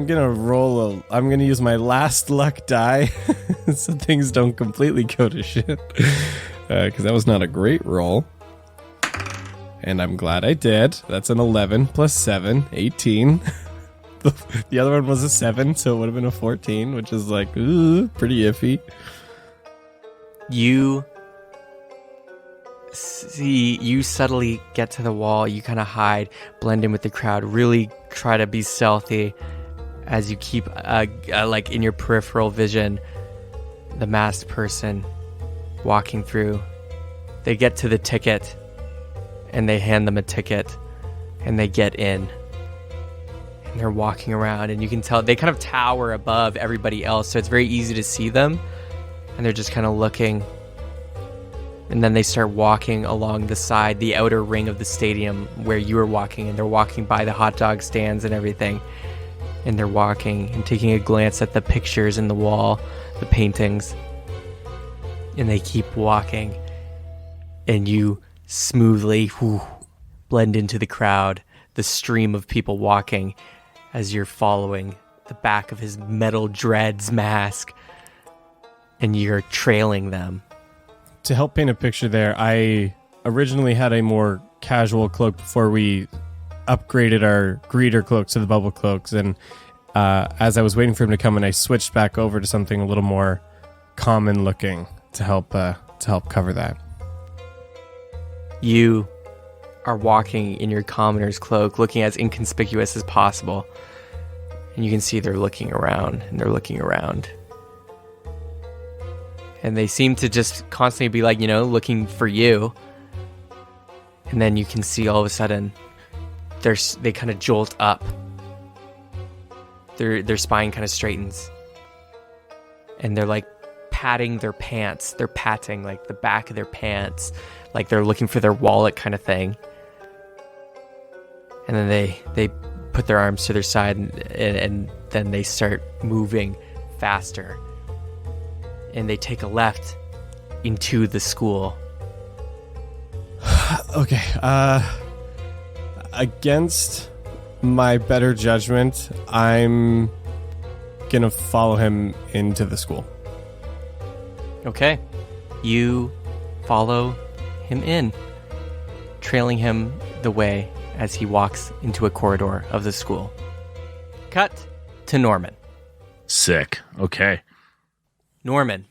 Speaker 3: gonna use my last luck die so things don't completely go to shit, because that was not a great roll, and I'm glad I did. That's an 11 plus 7, 18. The other one was a 7, so it would have been a 14, which is pretty iffy.
Speaker 1: You subtly get to the wall. You kind of hide, blend in with the crowd, really try to be stealthy as you keep in your peripheral vision the masked person walking through. They get to the ticket and they hand them a ticket and they get in, and they're walking around, and you can tell they kind of tower above everybody else, so it's very easy to see them, and they're just kind of looking. And then they start walking along the side, the outer ring of the stadium where you were walking, and they're walking by the hot dog stands and everything. And they're walking and taking a glance at the pictures in the wall, the paintings. And they keep walking. And you smoothly blend into the crowd, the stream of people walking, as you're following the back of his metal dreads mask. And you're trailing them.
Speaker 3: To help paint a picture there, I originally had a more casual cloak before we upgraded our greeter cloaks to the bubble cloaks, and as I was waiting for him to come in, I switched back over to something a little more common looking to help cover that.
Speaker 1: You are walking in your commoner's cloak, looking as inconspicuous as possible, and you can see they're looking around, and they're looking around. And they seem to just constantly be looking for you. And then you can see all of a sudden they kind of jolt up. Their spine kind of straightens. And they're patting their pants. They're patting the back of their pants, like they're looking for their wallet kind of thing. And then they put their arms to their side, and then they start moving faster. And they take a left into the school.
Speaker 3: Okay. Against my better judgment, I'm gonna follow him into the school.
Speaker 1: Okay. You follow him in, trailing him the way as he walks into a corridor of the school. Cut to Norman.
Speaker 2: Sick. Okay.
Speaker 1: Norman,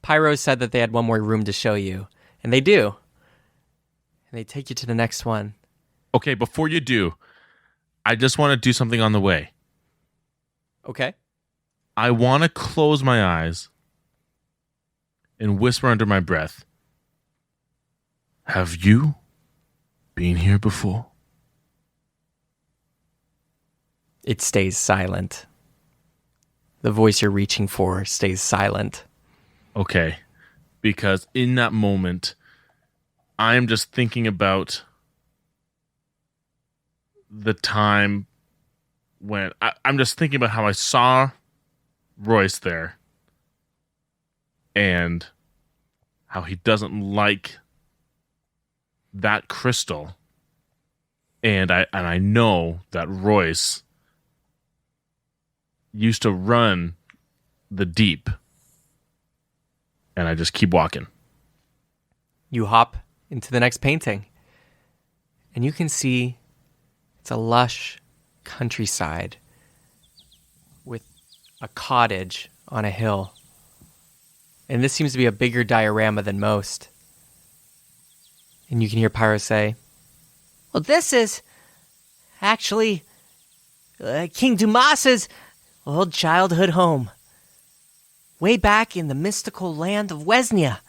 Speaker 1: Pyro said that they had one more room to show you, and they do. And they take you to the next one.
Speaker 2: Okay, before you do, I just want to do something on the way.
Speaker 1: Okay.
Speaker 2: I want to close my eyes and whisper under my breath, have you been here before?
Speaker 1: It stays silent. The voice you're reaching for stays silent.
Speaker 2: Okay. Because in that moment, I am just thinking about the time when I'm just thinking about how I saw Royce there and how he doesn't like that crystal. And I know that Royce used to run the deep. And I just keep walking.
Speaker 1: You hop into the next painting, and you can see it's a lush countryside with a cottage on a hill. And this seems to be a bigger diorama than most. And you can hear Pyro say,
Speaker 6: Well, this is actually King Dumas's old childhood home. Way back in the mystical land of Wesnia,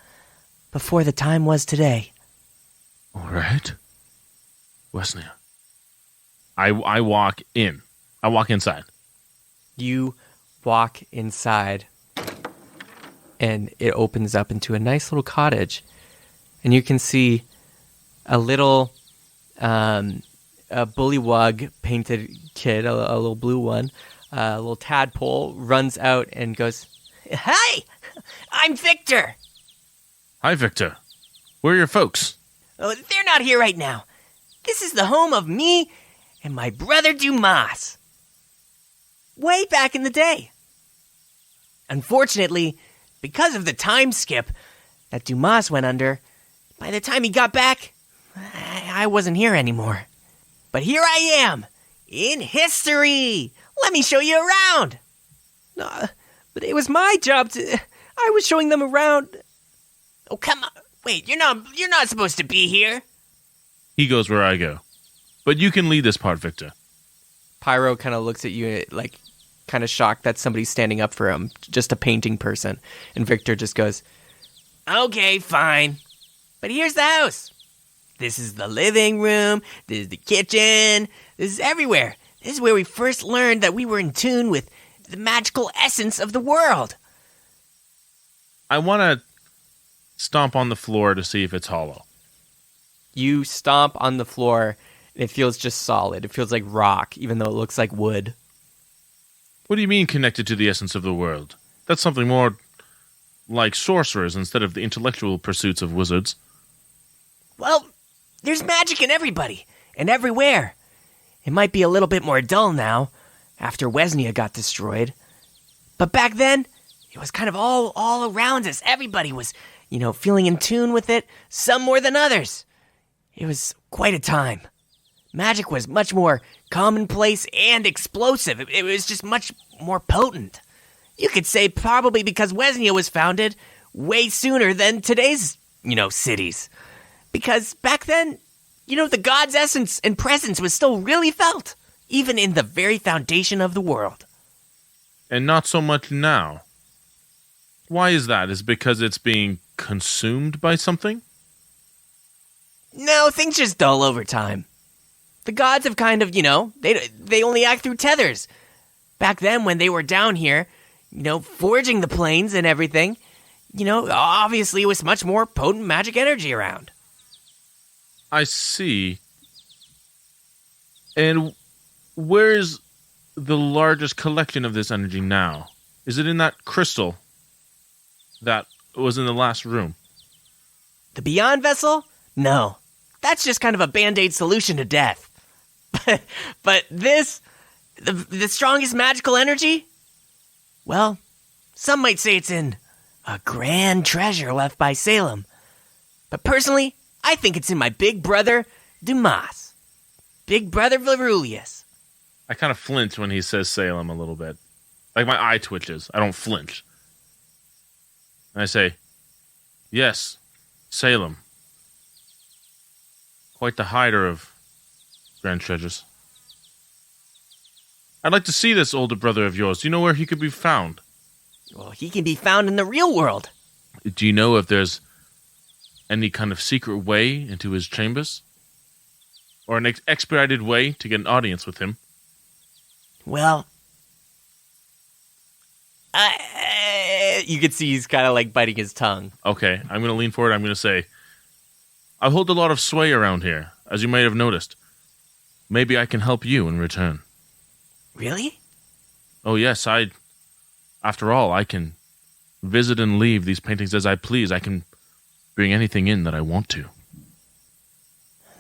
Speaker 6: before the time was today.
Speaker 2: All right. Wesnia. I walk in. I walk inside.
Speaker 1: you walk inside, and it opens up into a nice little cottage. And you can see a little a bullywug painted kid, a little blue one, a little tadpole, runs out and goes,
Speaker 6: Hi! I'm Victor!
Speaker 2: Hi, Victor. Where are your folks?
Speaker 6: Oh, they're not here right now. This is the home of me and my brother Dumas. Way back in the day. Unfortunately, because of the time skip that Dumas went under, by the time he got back, I wasn't here anymore. But here I am, in history. Let me show you around.
Speaker 1: but it was my job to... I was showing them around.
Speaker 6: Oh, come on. Wait, you're not supposed to be here.
Speaker 2: He goes where I go. But you can lead this part, Victor.
Speaker 1: Pyro kind of looks at you like kind of shocked that somebody's standing up for him, just a painting person. And Victor just goes,
Speaker 6: Okay, fine. But here's the house. This is the living room. This is the kitchen. This is everywhere. This is where we first learned that we were in tune with the magical essence of the world.
Speaker 2: I want to stomp on the floor to see if it's hollow.
Speaker 1: you stomp on the floor, and it feels just solid. It feels like rock, even though it looks like wood.
Speaker 2: What do you mean connected to the essence of the world? That's something more like sorcerers instead of the intellectual pursuits of wizards.
Speaker 6: Well, there's magic in everybody and everywhere. It might be a little bit more dull now, after Wesnia got destroyed. But back then, it was kind of all around us. Everybody was, feeling in tune with it, some more than others. It was quite a time. Magic was much more commonplace and explosive. It was just much more potent. You could say probably because Wesnia was founded way sooner than today's, cities. Because back then, the god's essence and presence was still really felt, even in the very foundation of the world.
Speaker 2: And not so much now. Why is that? Is it because it's being consumed by something?
Speaker 6: No, things just dull over time. The gods have kind of, they only act through tethers. Back then, when they were down here, forging the planes and everything, obviously it was much more potent magic energy around.
Speaker 2: I see. And where's the largest collection of this energy now? Is it in that crystal that was in the last room?
Speaker 6: The Beyond Vessel? No. That's just kind of a Band-Aid solution to death. But this, the strongest magical energy? Well, some might say it's in a grand treasure left by Salem. But personally, I think it's in my big brother, Dumas. Big brother Varulius.
Speaker 2: I kind of flinch when he says Salem a little bit. Like my eye twitches. I don't flinch. And I say, yes, Salem. Quite the hider of grand treasures. I'd like to see this older brother of yours. Do you know where he could be found?
Speaker 6: Well, he can be found in the real world.
Speaker 2: Do you know if there's any kind of secret way into his chambers? Or an expedited way to get an audience with him?
Speaker 6: Well,
Speaker 1: You can see he's kind of like biting his tongue.
Speaker 2: Okay, I'm going to lean forward. I'm going to say, I hold a lot of sway around here, as you might have noticed. Maybe I can help you in return.
Speaker 6: really?
Speaker 2: Oh, yes, after all, I can visit and leave these paintings as I please. I can bring anything in that I want to.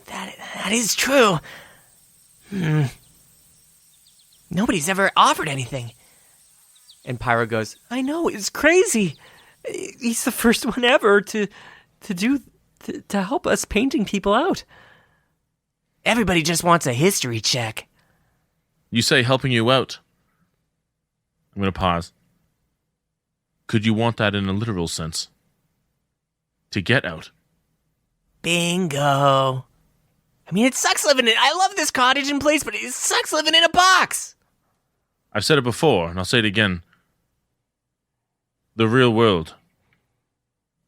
Speaker 6: That is true. Nobody's ever offered anything.
Speaker 1: And Pyro goes, I know, it's crazy. He's the first one ever to help us painting people out.
Speaker 6: Everybody just wants a history check.
Speaker 2: You say helping you out. I'm going to pause. Could you want that in a literal sense? To get out?
Speaker 6: Bingo. I mean, it sucks living in... I love this cottage and place, but it sucks living in a box.
Speaker 2: I've said it before, and I'll say it again. The real world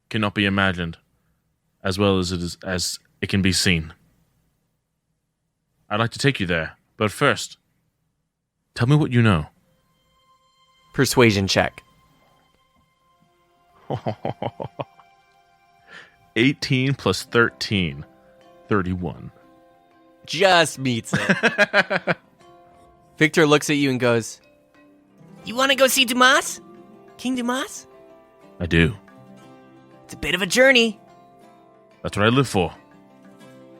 Speaker 2: cannot be imagined as well as it can be seen. I'd like to take you there, but first, tell me what you know.
Speaker 1: Persuasion check.
Speaker 2: 18 plus 13. 31.
Speaker 1: Just meets it. Victor looks at you and goes,
Speaker 6: You want to go see Dumas? King Dumas?
Speaker 2: I do.
Speaker 6: It's a bit of a journey.
Speaker 2: That's what I live for.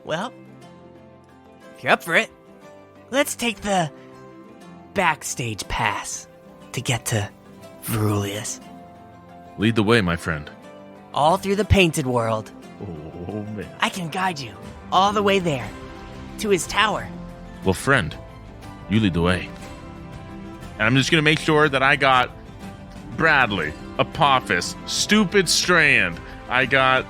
Speaker 6: Well, if you're up for it, let's take the backstage pass to get to Verulius.
Speaker 2: Lead the way, my friend.
Speaker 6: All through the painted world.
Speaker 2: Oh, man.
Speaker 6: I can guide you all the way there, to his tower.
Speaker 2: Well, friend, you lead the way. And I'm just going to make sure that I got Bradley, Apophis, Stupid Strand. I got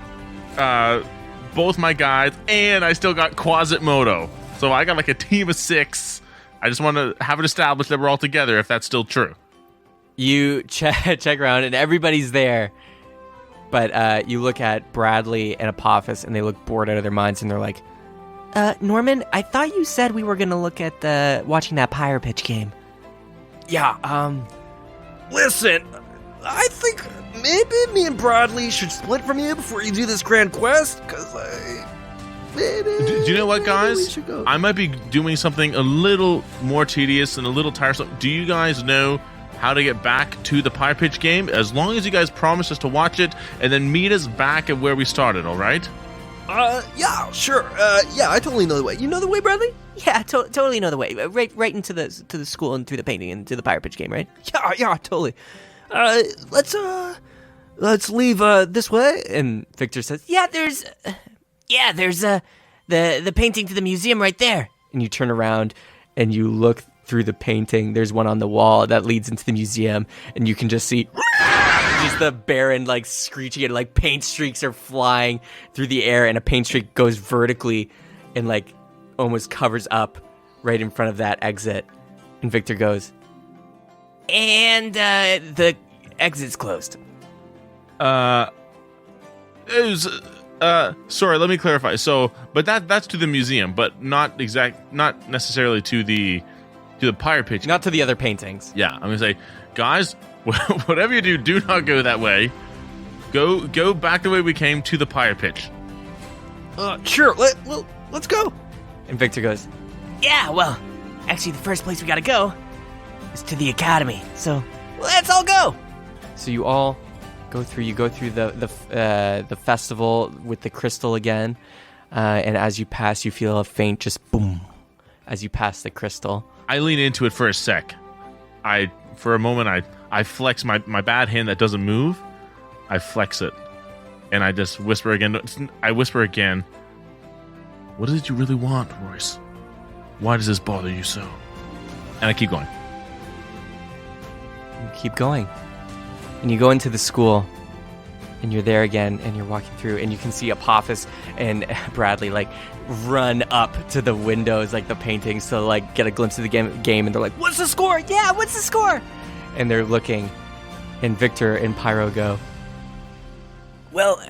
Speaker 2: both my guys, and I still got Quasimodo. So I got like a team of 6. I just want to have it established that we're all together, if that's still true.
Speaker 1: You check around and everybody's there. But you look at Bradley and Apophis and they look bored out of their minds and they're like,
Speaker 6: Norman, I thought you said we were going to look at watching that Pyre Pitch game.
Speaker 7: Yeah, listen, I think maybe me and Bradley should split from you before you do this grand quest, because
Speaker 2: Do you know what, guys? I might be doing something a little more tedious and a little tiresome. Do you guys know how to get back to the Pyre Pitch game? As long as you guys promise us to watch it and then meet us back at where we started, all right?
Speaker 7: Yeah, sure. Yeah, I totally know the way. You know the way, Bradley?
Speaker 6: Yeah, totally know the way. Right into the school and through the painting and to the Pyre Pitch game, right?
Speaker 7: Yeah, totally. Let's leave this way.
Speaker 1: and Victor says,
Speaker 6: Yeah, there's the painting to the museum right there.
Speaker 1: and you turn around and you look through the painting. There's one on the wall that leads into the museum, and you can just see just the Baron like screeching and like paint streaks are flying through the air, and a paint streak goes vertically and like almost covers up right in front of that exit. And Victor goes,
Speaker 6: And the exit's closed.
Speaker 2: It was, sorry, let me clarify. So, but that's to the museum, but not necessarily to the Pyre Pitch.
Speaker 1: not to the other paintings.
Speaker 2: Yeah, I'm gonna say, guys, whatever you do not go that way. Go back the way we came to the Pyre Pitch.
Speaker 7: Sure. Let's go.
Speaker 1: And Victor goes,
Speaker 6: Yeah, well, actually the first place we gotta go is to the Academy. So, let's all go.
Speaker 1: So you all go through. You go through the festival with the crystal again, and as you pass, you feel a faint just boom as you pass the crystal.
Speaker 2: I lean into it for a sec. For a moment, I flex my bad hand that doesn't move. I flex it, and I just whisper again. I whisper again. What is it you really want, Royce? Why does this bother you so? And I keep going.
Speaker 1: You keep going, and you go into the school, and you're there again, and you're walking through, and you can see Apophis and Bradley like run up to the windows, like the paintings, to like get a glimpse of the game, and they're like, "What's the score? Yeah, what's the score?" And they're looking, and Victor and Pyro go,
Speaker 6: Well,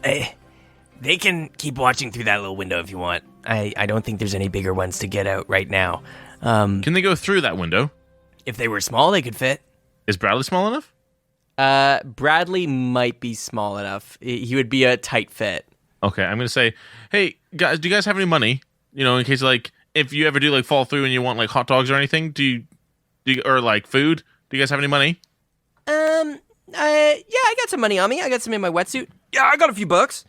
Speaker 6: they can keep watching through that little window if you want. I don't think there's any bigger ones to get out right now.
Speaker 2: Can they go through that window?
Speaker 6: If they were small, they could fit.
Speaker 2: Is Bradley small enough?
Speaker 1: Bradley might be small enough. He would be a tight fit.
Speaker 2: Okay, I'm gonna say, hey guys, do you guys have any money? You know, in case like if you ever do like fall through and you want like hot dogs or anything, do you or like food? Do you guys have any money?
Speaker 1: Yeah, I got some money on me. I got some in my wetsuit. Yeah, I got a few bucks.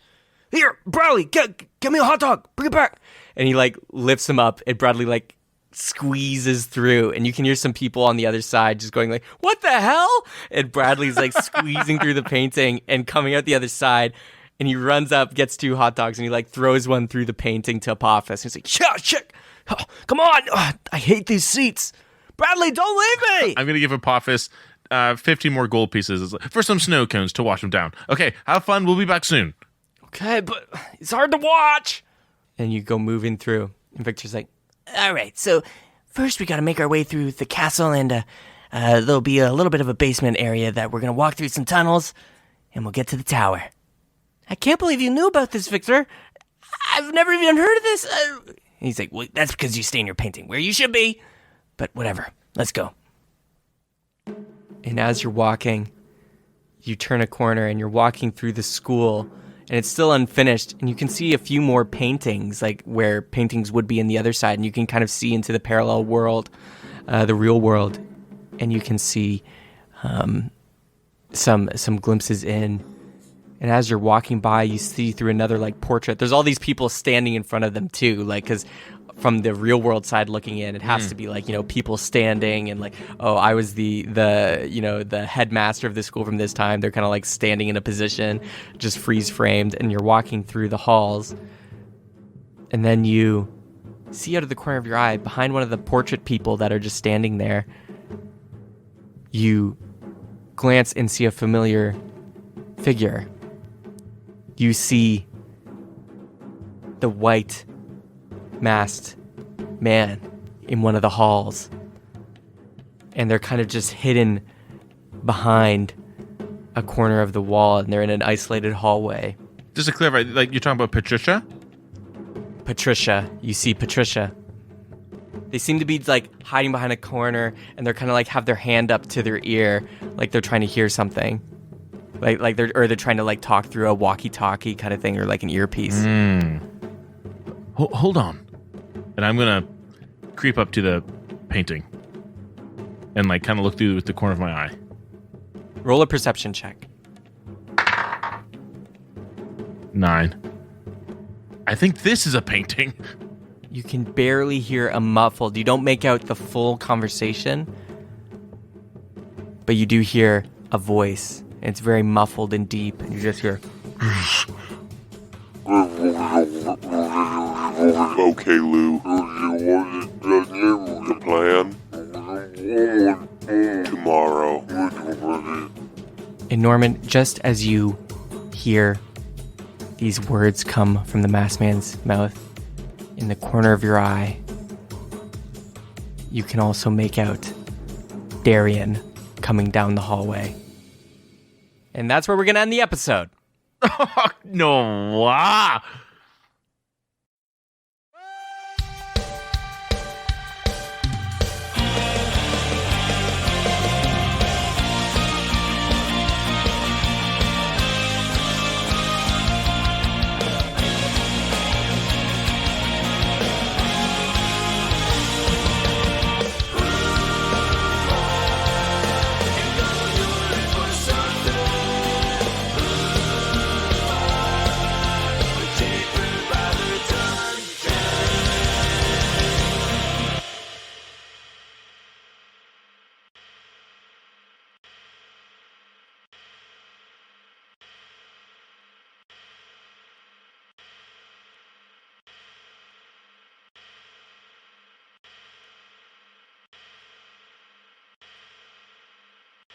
Speaker 1: Here, Bradley, get me a hot dog. Bring it back. And he like lifts him up, and Bradley like squeezes through, and you can hear some people on the other side just going like, "What the hell?" And Bradley's like squeezing through the painting and coming out the other side, and he runs up, gets 2 hot dogs, and he like throws one through the painting to Apophis. He's like, "Yeah, shit. Oh, come on. Oh, I hate these seats. Bradley, don't leave me."
Speaker 2: I'm gonna give Apophis 15 more gold pieces for some snow cones to wash them down. Okay, have fun. We'll be back soon.
Speaker 1: Okay, but it's hard to watch. And you go moving through, and Victor's like,
Speaker 6: All right, so first we got to make our way through the castle, and there'll be a little bit of a basement area that we're going to walk through some tunnels, and we'll get to the tower.
Speaker 1: "I can't believe you knew about this, Victor. I've never even heard of this."
Speaker 6: And he's like, well, that's because you stay in your painting where you should be, but whatever, let's go.
Speaker 1: And as you're walking, you turn a corner, and you're walking through the school, and it's still unfinished, and you can see a few more paintings, like where paintings would be in the other side, and you can kind of see into the parallel world, the real world, and you can see some glimpses in. And as you're walking by, you see through another like portrait. There's all these people standing in front of them too, like because from the real world side looking in, it has to be like, you know, people standing and like, oh, I was the headmaster of this school from this time. They're kind of like standing in a position, just freeze framed, and you're walking through the halls, and then you see out of the corner of your eye, behind one of the portrait people that are just standing there, you glance and see a familiar figure. You see the white masked man in one of the halls, and they're kind of just hidden behind a corner of the wall, and they're in an isolated hallway.
Speaker 2: Just to clarify, like you're talking about Patricia?
Speaker 1: Patricia. You see Patricia. They seem to be like hiding behind a corner, and they're kind of like have their hand up to their ear, like they're trying to hear something. Like they're trying to like talk through a walkie-talkie kind of thing, or like an earpiece.
Speaker 2: Hold on. And I'm gonna creep up to the painting and like kind of look through with the corner of my eye.
Speaker 1: Roll a perception check.
Speaker 2: 9. I think this is a painting.
Speaker 1: You can barely hear a muffled. You don't make out the full conversation, but you do hear a voice. And it's very muffled and deep, and you just hear,
Speaker 9: Okay, Lou. The plan? Tomorrow.
Speaker 1: And Norman, just as you hear these words come from the masked man's mouth, in the corner of your eye, you can also make out Darian coming down the hallway. And that's where we're going to end the episode.
Speaker 2: No.